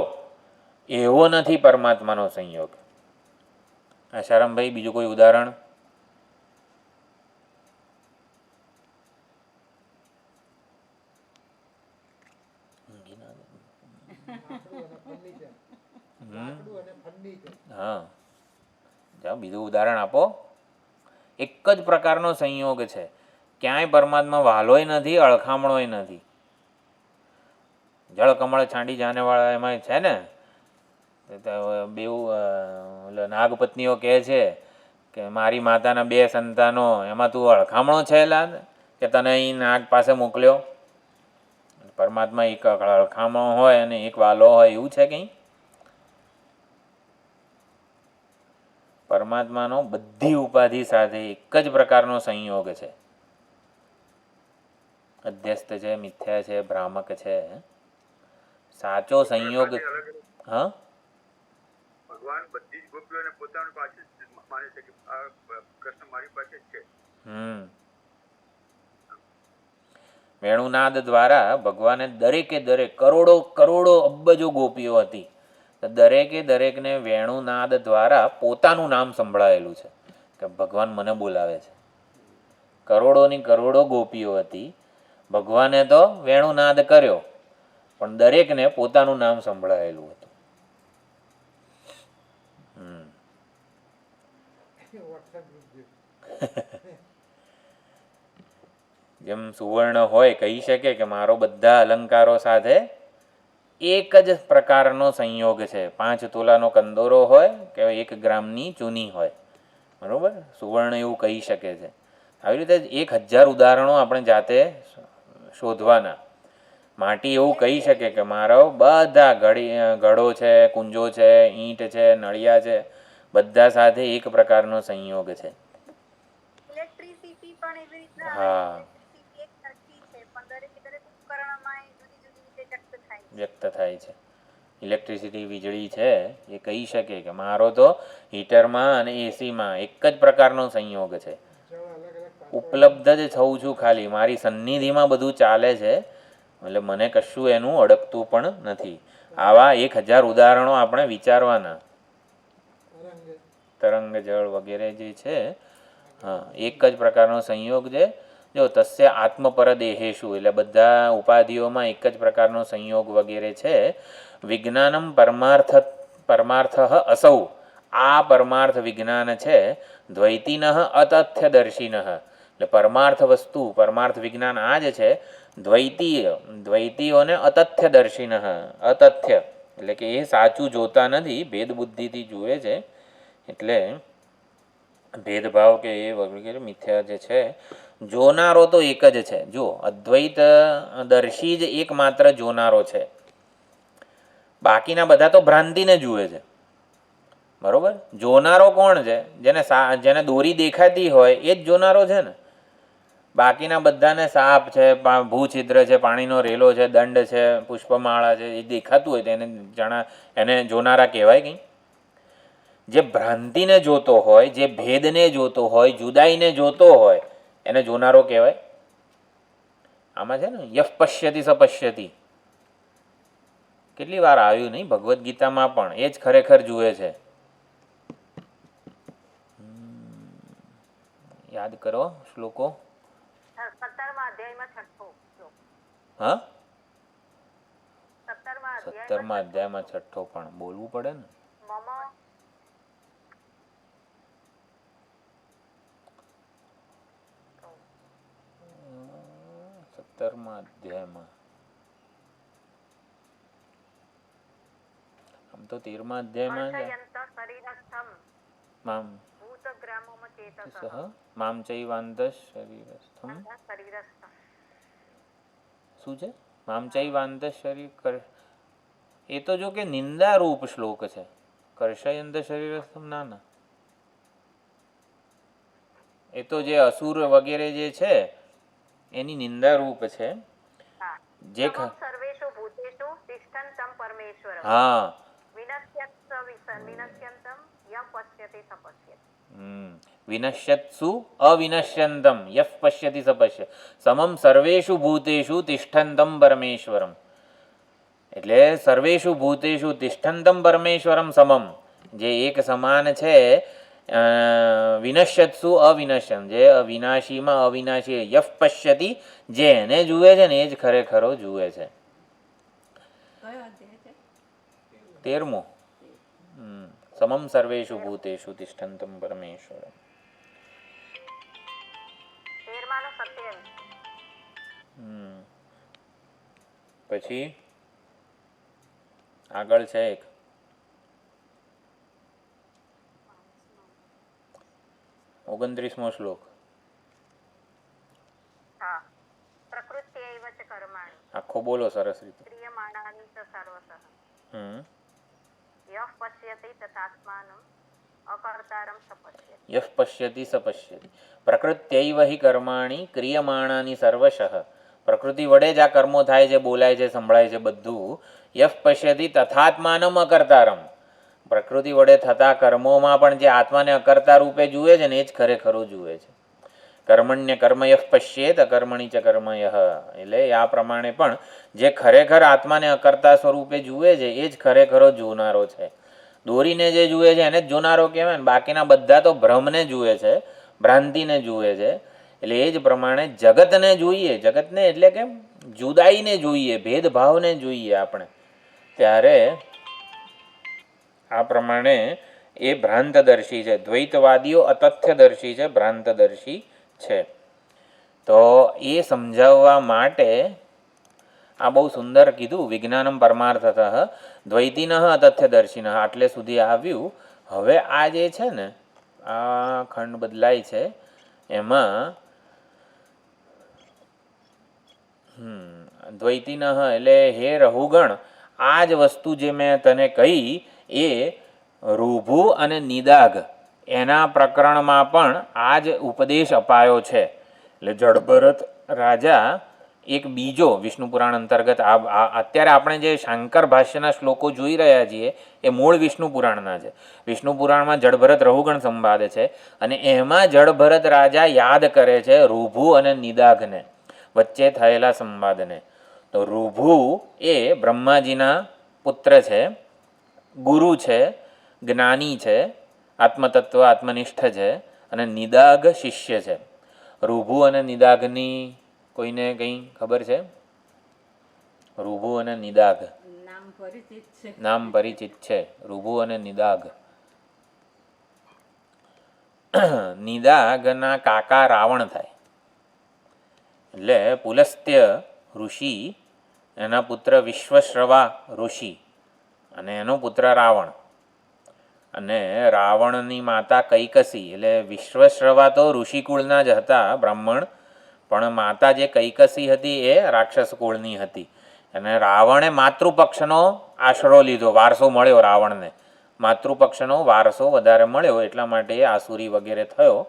એવો નથી પરમાત્માનો સંયોગ. આશારામભાઈ, બીજું કોઈ ઉદાહરણ? હા, જાઓ બીજું ઉદાહરણ આપો. એક જ પ્રકારનો સંયોગ છે. ક્યાંય પરમાત્મા વાલોય નથી, અળખામણોય નથી. જળ કમળ છાંડી જાનેવાળા એમાં છે ને, બેઉ નાગપત્નીઓ કહે છે કે મારી માતાના 2 સંતાનો, એમાં તું અળખામણો છે લાદ કે તને અહીં નાગ પાસે મોકલ્યો? પરમાત્મા એક અળખામણો હોય અને એક વાલો હોય એવું છે કંઈ? પરમાત્માનો બધી ઉપાધિ સાથે એક જ પ્રકારનો સંયોગ છે. અધ્યસ્ત છે, મિથ્યા છે, ભ્રામક છે. સાચો સંયોગ. હા, ભગવાન બધી જ ગોપીઓને પોતાની પાસે જ માને છે કે આ કૃષ્ણ મારી પાસે જ છે. વેણુનાદ દ્વારા ભગવાને દરેકે દરેક કરોડો અબજો ગોપીઓ હતી, દરેકને વેણુનાદ દ્વારા પોતાનું નામ સંભળાયેલું છે કે ભગવાન મને બોલાવે છે. કરોડોની કરોડો ગોપીઓ હતી, ભગવાને તો વેણુનાદ કર્યો પણ દરેકને પોતાનું નામ સંભળાયેલું હતું. જેમ સુવર્ણ હોય કહી શકે કે મારો બધા અલંકારો સાથે એક જ પ્રકારનો સંયોગ છે. 5 તોલાનો કંદોરો હોય કે 1 ગ્રામની ચૂની હોય, બરાબર, સુવર્ણ એવું કહી શકે છે. આવી રીતે 1000 ઉદાહરણો આપણે જાતે શોધવાના. માટી એવું કહી શકે કે મારો બધા ઘડો છે, કુંજો છે, ઈંટ છે, નળિયા છે, બધા સાથે એક પ્રકારનો સંયોગ છે. ઇલેક્ટ્રિસિટી પણ એવી રીતના હા, ઇલેક્ટ્રિસિટી એક સરખી છે પણ દરેક ઉપકરણમાં એ જુદી જુદી રીતે વ્યક્ત થાય છે. ઇલેક્ટ્રિસિટી વીજળી છે એ કહી શકે કે મારો તો હીટરમાં અને એસીમાં એક જ પ્રકારનો સંયોગ છે. ઉપલબ્ધ જ થઉં છું, ખાલી મારી સન્નિધિમાં બધું ચાલે છે, એટલે મને કશું એનું અડકતું પણ નથી. આવા 1000 ઉદાહરણો આપણે વિચારવાના. તરંગ જળ વગેરે જે છે, હા, એક જ પ્રકારનો સંયોગ છે. જો તસ્ય આત્મપરદેહેશુ, એટલે બધા ઉપાધિઓમાં એક જ પ્રકારનો સંયોગ વગેરે છે. વિજ્ઞાનમ પરમાર્થ અસૌ, આ પરમાર્થ વિજ્ઞાન છે. દ્વૈતિન અતથ્યદર્શિન, એટલે પરમાર્થ વસ્તુ, પરમાર્થ વિજ્ઞાન આ જ છે. દ્વૈતીઓને અતથ્યદર્શિન, અતથ્ય એટલે કે એ સાચું જોતા નથી, ભેદ બુદ્ધિથી જુએ છે. એટલે ભેદભાવ કે એ વગેરે મિથ્યા જે છે. જોનારો તો એક જ છે. જો અદ્વૈત દર્શી જ એકમાત્ર જોનારો છે, બાકીના બધા તો ભ્રાંતિને જુએ છે, બરોબર. જોનારો કોણ છે? જેને દોરી દેખાતી હોય એ જ જોનારો છે ને. બાકીના બધાને સાપ છે, ભૂછિદ્ર છે, પાણીનો રેલો છે, દંડ છે, પુષ્પમાળા છે, એ દેખાતું હોય તો એને જોનારા કહેવાય કંઈ? જે ભ્રાંતિને જોતો હોય, જે ભેદને જોતો હોય, જુદાઈને જોતો હોય, એને જોનારો કહેવાય. આમાં છે ને યફ પશ્યતિ સપશ્યતિ કેટલી વાર આવ્યું નહીં ભગવદ્ ગીતામાં પણ, એ જ ખરેખર જુએ છે. યાદ કરો શ્લોકો. 17મા અધ્યાયમાં 6થો શ્લોક. હા, 17મા 17મા અધ્યાયમાં 6થો પણ બોલવું પડે ને. મમ 17મા અધ્યાયમાં, આમ તો 13મા અધ્યાયમાં શરીરસ્થમ મામ ભૂતગ્રામમ ચેતસઃ મામ ચૈવાંત શરીરસ્થમ. શરીરસ્થમ શું છે? મામ ચૈવાંત શરીર, એ તો જો કે નિંદા રૂપ શ્લોક છે. કર્ષયંત શરીરસ્થમ ના, એ તો જે અસુર વગેરે જે છે એની નિંદા રૂપ છે. જે સર્વેષુ ભૂતેષુ તિષ્ઠન્તમ પરમેશ્વરમ. હા, વિનશ્યંતમ યમ પશ્યતિ સપશ્યતિ. વિનશ્યત્સુ અવિનશ્યંતમ યફ પશ્યતિ સપશ્ય સમમ સર્વેષુ ભૂતેષુ તિષ્ઠંતમ પરમેશ્વરમ. એટલે સર્વેષુ ભૂતેષુ તિષ્ઠંતમ પરમેશ્વરમ સમમ, જે એક સમાન છે. વિનશ્યત્સુ અવિનશ્યમ, જે અવિનાશીમાં અવિનાશી. યફ પશ્યતિ, જે એને જુએ છે ને એ જ ખરેખરો જુએ છે. કયો અધ્યાય છે? 13મો. સમમ સર્વેષુ ભૂતેષુ તિષ્ઠંતમ પરમેશ્વરમ. 13માનો 27. પછી આગળ છે એક 29મો શ્લોક. હા પ્રકૃત્યૈવ ચ કર્માણિ આખો બોલો સરસ રીતે. ક્રિયમાણાનિ ચ સર્વશઃ યઃ પશ્યતિ તથાત્માનમ અકર્તારમ સ પશ્યતિ. યઃ પશ્યતિ સ પશ્યતિ. પ્રકૃત્યૈવ હિ કર્માણિ ક્રિયમાણાની સર્વશઃ. પ્રકૃતિ વડે જ આ કર્મો થાય છે, બોલાય છે, સંભળાય છે બધું. યઃ પશ્યતિ તથાત્માનમ અકર્તારમ. પ્રકૃતિ વડે થતા કર્મોમાં પણ જે આત્માને અકર્તા રૂપે જુએ છે ને એ જ ખરેખરું જુએ છે. કર્મણ્ય કર્મયઃ પશ્યેત અકર્મણિ ચ કર્મયઃ. એટલે આ પ્રમાણે પણ જે ખરેખર આત્માને અકર્તા સ્વરૂપે જુએ છે એ જ ખરેખરો જોનારો છે. દોરીને જે જુએ છે એને જ જોનારો કહેવાય ને. બાકીના બધા તો ભ્રમને જુએ છે, ભ્રાંતિને જુએ છે. એટલે એ જ પ્રમાણે જગતને જોઈએ. જગતને એટલે કે જુદાઈને જોઈએ, ભેદભાવને જોઈએ આપણે. ત્યારે આ પ્રમાણે એ ભ્રાંતદર્શી છે. દ્વૈતવાદીઓ અતથ્યદર્શી છે, ભ્રાંતદર્શી છે. તો એ સમજાવવા માટે આ બહુ સુંદર કીધું. વિજ્ઞાનમ પરમાર્થતઃ દ્વૈતિનઃ અતથ્યદર્શિનઃ. આટલે સુધી આવ્યું. હવે આ જે છે ને આ ખંડ બદલાય છે એમાં દ્વૈતિનઃ એટલે હે રહુગણ, આ જ વસ્તુ જે મેં તને કહી એ રૂભુ અને નિદાઘ એના પ્રકરણમાં પણ આ જ ઉપદેશ અપાયો છે. એટલે જડભરત રાજા એક બીજો વિષ્ણુ પુરાણ અંતર્ગત અત્યારે આપણે જે શાંકર ભાષ્યના શ્લોકો જોઈ રહ્યા છીએ એ મૂળ વિષ્ણુ પુરાણના છે. વિષ્ણુ પુરાણમાં જડભરત રહુગણ સંવાદ છે અને એમાં જડભરત રાજા યાદ કરે છે રૂભુ અને નિદાઘને, વચ્ચે થયેલા સંવાદને. તો રૂભુ એ બ્રહ્માજીના પુત્ર છે, ગુરુ છે, જ્ઞાની છે, આત્મતત્વ આત્મનિષ્ઠ છે અને નિદાઘ શિષ્ય છે. રૂભુ અને નિદાઘની કોઈને કંઈ ખબર છે? રૂભુ અને નિદાઘ નામ પરિચિત છે. રૂભુ અને નિદાઘ. નિદાઘના કાકા રાવણ થાય. એટલે પુલસ્ત્ય ઋષિ, એના પુત્ર વિશ્વશ્રવા ઋષિ અને એનો પુત્ર રાવણ. અને રાવણની માતા કૈકસી. એટલે વિશ્વશ્રવા તો ઋષિકુળના જ હતા, બ્રાહ્મણ, પણ માતા જે કૈકસી હતી એ રાક્ષસ કુળની હતી. અને રાવણે માતૃપક્ષનો આશરો લીધો, વારસો મળ્યો રાવણને. માતૃપક્ષનો વારસો વધારે મળ્યો એટલા માટે આસુરી વગેરે થયો.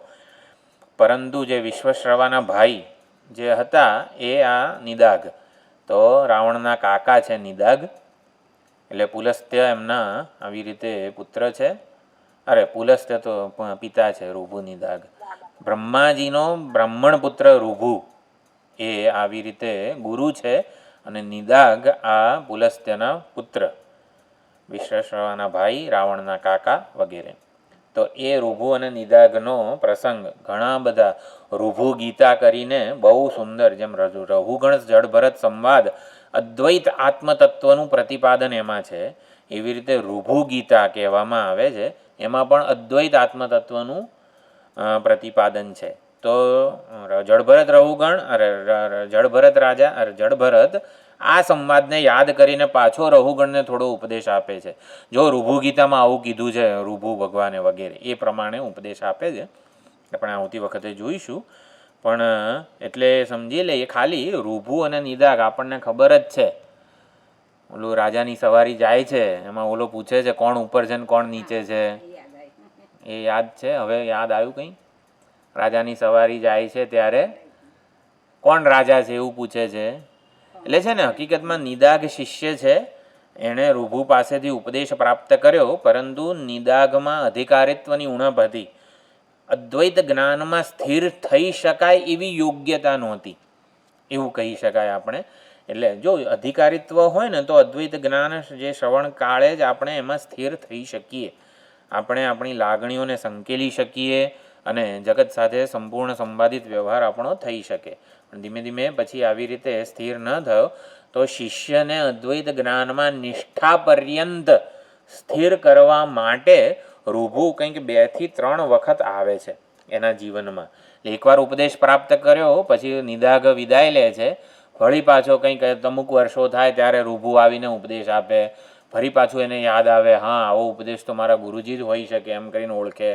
પરંતુ જે વિશ્વશ્રવાના ભાઈ જે હતા એ આ નિદાઘ, તો રાવણના કાકા છે નિદાઘ. એટલે પુલસ્ત્ય એમના આવી રીતે પુત્ર છે. અરે પુલસ્ત્ય તો પિતા છે, રૂભુ નિદાઘ. બ્રહ્માજીનો બ્રાહ્મણ પુત્ર રૂભુ એ આવી રીતે ગુરુ છે અને નિદાઘ આ પુલસ્ત્યના પુત્ર, વિશ્વશ્રવાના ભાઈ, રાવણના કાકા વગેરે. તો એ રૂભુ અને નિદાઘનો પ્રસંગ ઘણા બધા, રૂભુ ગીતા કરીને બહુ સુંદર, જેમ રહુગણ જડભરત સંવાદ અદ્વૈત આત્મતત્વનું પ્રતિપાદન એમાં છે, એવી રીતે રૂભુ ગીતા કહેવામાં આવે છે, એમાં પણ અદ્વૈત આત્મતત્વનું પ્રતિપાદન છે. તો જડભરત રહુગણ જડભરત રાજા જડભરત આ સંવાદને યાદ કરીને પાછો રહુગણને થોડો ઉપદેશ આપે છે. જો રૂભુ ગીતામાં આવું કીધું છે, રૂભુ ભગવાને વગેરે એ પ્રમાણે ઉપદેશ આપે છે. આપણે આવતી વખતે જોઈશું. પણ એટલે સમજી લઈએ, ખાલી રૂભુ અને નિદાઘ આપણને ખબર જ છે. ઓલું રાજાની સવારી જાય છે એમાં ઓલો પૂછે છે કોણ ઉપર છે ને કોણ નીચે છે, એ યાદ છે. હવે યાદ આવ્યું કંઈ? રાજાની સવારી જાય છે ત્યારે કોણ રાજા છે એવું પૂછે છે. એટલે છે ને હકીકતમાં નિદાઘ શિષ્ય છે, એણે રૂભુ પાસેથી ઉપદેશ પ્રાપ્ત કર્યો, પરંતુ નિદાઘમાં અધિકારિત્વની ઉણપ હતી. અદ્વૈત જ્ઞાનમાં સ્થિર થઈ શકાય એવી યોગ્યતા નહોતી, એવું કહી શકાય આપણે. એટલે જો અધિકારિત્વ હોય ને તો અદ્વૈત જ્ઞાન જે શ્રવણ કાળે જ આપણે એમાં સ્થિર થઈ શકીએ. આપણે આપણી લાગણીઓને સંકેલી શકીએ અને જગત સાથે સંપૂર્ણ સંવાદિત વ્યવહાર આપણો થઈ શકે. પણ ધીમે ધીમે પછી આવી રીતે સ્થિર ન થયો તો શિષ્યને અદ્વૈત જ્ઞાનમાં નિષ્ઠા પર્યંત સ્થિર કરવા માટે રૂભુ કંઈક 2 થી 3 વખત આવે છે એના જીવનમાં. એકવાર ઉપદેશ પ્રાપ્ત કર્યો પછી નિદાઘ વિદાય લે છે, ફરી પાછો કંઈક અમુક વર્ષો થાય ત્યારે રૂભું આવીને ઉપદેશ આપે, ફરી પાછું એને યાદ આવે, હા આવો ઉપદેશ તો મારા ગુરુજી જ હોઈ શકે એમ કરીને ઓળખે.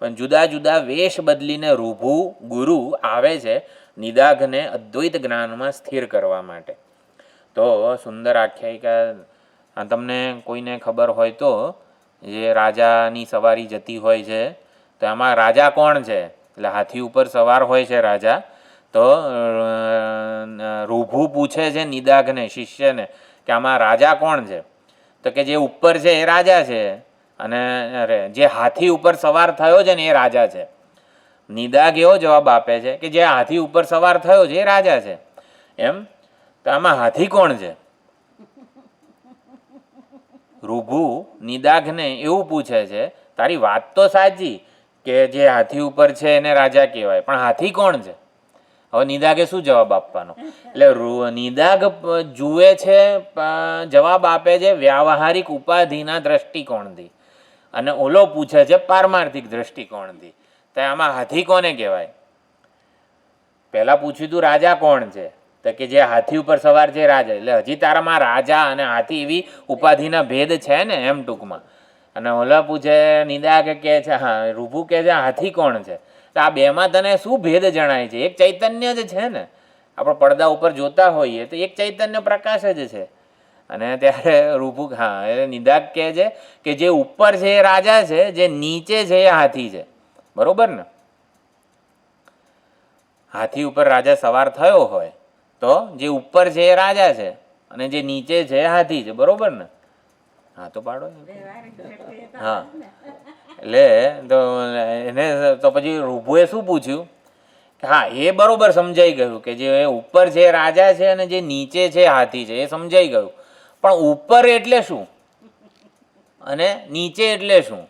પણ જુદા જુદા વેશ બદલીને રૂભું ગુરુ આવે છે નિદાઘને અદ્વૈત જ્ઞાનમાં સ્થિર કરવા માટે. તો સુંદર આખ્યાયિકા તમને કોઈને ખબર હોય તો, જે રાજાની સવારી જતી હોય છે તો એમાં રાજા કોણ છે? એટલે હાથી ઉપર સવાર હોય છે રાજા. તો રૂભુ પૂછે છે નિદાઘને, શિષ્યને, કે આમાં રાજા કોણ છે? તો કે જે ઉપર છે એ રાજા છે, અને અરે જે હાથી ઉપર સવાર થયો છે ને એ રાજા છે. નિદાઘ એવો જવાબ આપે છે કે જે હાથી ઉપર સવાર થયો છે એ રાજા છે. એમ તો આમાં હાથી કોણ છે? રૂભુ નિદાઘને એવું પૂછે છે, તારી વાત તો સાચી કે જે હાથી ઉપર છે એને રાજા કહેવાય, પણ હાથી કોણ છે? હવે નિદાઘે શું જવાબ આપવાનો? એટલે નિદાઘ જુએ છે, જવાબ આપે છે વ્યાવહારિક ઉપાધિના દ્રષ્ટિકોણથી, અને ઓલો પૂછે છે પારમાર્થિક દ્રષ્ટિકોણથી. તો આમાં હાથી કોને કહેવાય? પહેલાં પૂછ્યું તું રાજા કોણ છે, તો કે જે હાથી ઉપર સવાર છે રાજા. એટલે હજી તારામાં રાજા અને હાથી એવી ઉપાધિના ભેદ છે ને, એમ ટૂંકમાં. અને ઓલા પૂછે, નિદાઘ કહે છે, હા રૂભુ કહે છે હાથી કોણ છે? તો આ બેમાં તને શું ભેદ જણાય છે? એક ચૈતન્ય જ છે ને, આપણે પડદા ઉપર જોતા હોઈએ તો એક ચૈતન્ય પ્રકાશ જ છે. અને ત્યારે રૂભુ, હા એટલે નિદાઘ કહે છે કે જે ઉપર છે એ રાજા છે, જે નીચે છે એ હાથી છે. બરોબર ને? હાથી ઉપર રાજા સવાર થયો હોય તો જે ઉપર છે એ રાજા છે અને જે નીચે છે એ હાથી છે. બરોબર ને? હા તો પાડો. હા એટલે તો એને તો પછી રૂભુએ શું પૂછ્યું? હા એ બરોબર સમજાઈ ગયું કે જે ઉપર છે રાજા છે અને જે નીચે છે હાથી છે, એ સમજાઈ ગયું. પણ ઉપર એટલે શું અને નીચે એટલે શું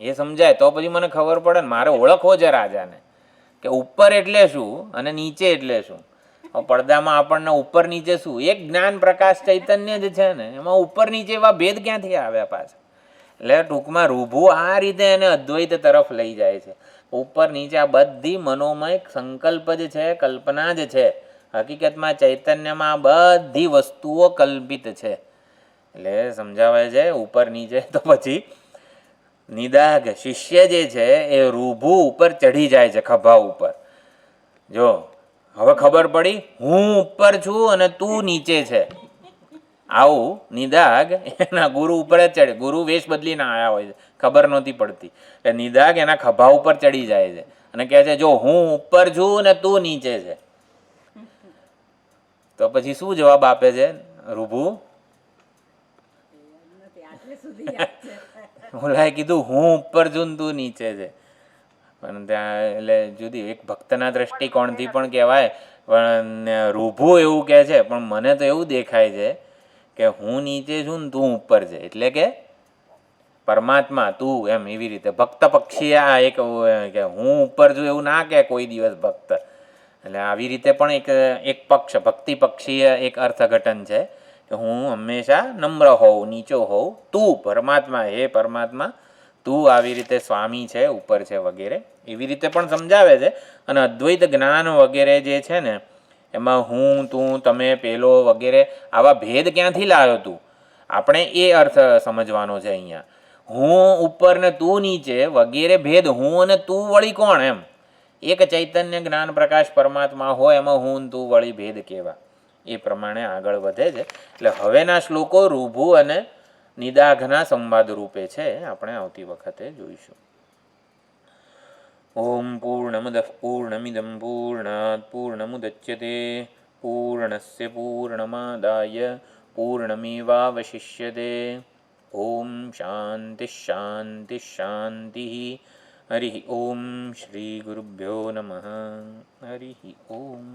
એ સમજાય તો પછી મને ખબર પડે ને. મારે ઓળખવો છે રાજાને, કે ઉપર એટલે શું અને નીચે એટલે શું. પડદામાં આપણને ઉપર નીચે શું, એક જ્ઞાન પ્રકાશ ચૈતન્ય જ છે ને, એમાં ઉપર નીચે એવા ભેદ ક્યાંથી આવ્યા પાછા? એટલે ટૂંકમાં રૂભુ આ રીતે એને અદ્વૈત તરફ લઈ જાય છે. ઉપર નીચે આ બધી મનોમય સંકલ્પ જ છે, કલ્પના જ છે. હકીકતમાં ચૈતન્યમાં બધી વસ્તુઓ કલ્પિત છે. એટલે સમજાવાય છે ઉપર નીચે. તો પછી નિદાઘ શિષ્ય જે છે એ રૂભુ ઉપર ચઢી જાય છે, ખભા ઉપર. જો હવે ખબર પડી, હું ઉપર છું અને તું નીચે છે. આવું નિદાઘ એના ગુરુ ઉપર જ ચડે. ગુરુ વેશ બદલીને આવ્યા હોય છે, ખબર નહોતી પડતી. એટલે નિદાઘ એના ખભા ઉપર ચડી જાય છે અને કહે છે જો હું ઉપર છું ને તું નીચે છે. તો પછી શું જવાબ આપે છે રૂભુ? ઓલાએ કીધું હું ઉપર છું ને તું નીચે છે. પણ ત્યાં એટલે જુદી એક ભક્તના દ્રષ્ટિકોણથી પણ કહેવાય, પણ રૂભુ એવું કહે છે, પણ મને તો એવું દેખાય છે કે હું નીચે છું ને તું ઉપર છે. એટલે કે પરમાત્મા તું, એમ એવી રીતે. ભક્ત પક્ષી આ એક કે હું ઉપર છું એવું ના કે કોઈ દિવસ ભક્ત. એટલે આવી રીતે પણ એક પક્ષ, ભક્તિ પક્ષીય એક અર્થઘટન છે કે હું હંમેશા નમ્ર હોઉં, નીચો હોઉં. તું પરમાત્મા, હે પરમાત્મા તું આવી રીતે સ્વામી છે, ઉપર છે વગેરે, એવી રીતે પણ સમજાવે છે. અને અદ્વૈત જ્ઞાન વગેરે જે છે ને, એમાં હું, તું, તમે, પેલો વગેરે આવા ભેદ ક્યાંથી લાવ્યો તું? આપણે એ અર્થ સમજવાનો છે અહીંયા. હું ઉપર ને તું નીચે વગેરે ભેદ, હું અને તું વળી કોણ? એમ એક ચૈતન્ય જ્ઞાન પ્રકાશ પરમાત્મા હોય, એમાં હું તું વળી ભેદ કેવા? એ પ્રમાણે આગળ વધે છે. એટલે હવેના શ્લોકો રૂભુ અને નિદાઘના સંવાદ રૂપે છે, આપણે આવતી વખતે જોઈશું. ઓમ પૂર્ણમદઃ પૂર્ણમિદં પૂર્ણાત પૂર્ણમુદચ્યતે પૂર્ણસ્ય પૂર્ણમાદાય પૂર્ણમેવાવશિષ્યતે. ઓમ શાંતિ શાંતિ શાંતિ. હરિ ઓમ. શ્રી ગુરુભ્યો નમઃ. હરિ ઓમ.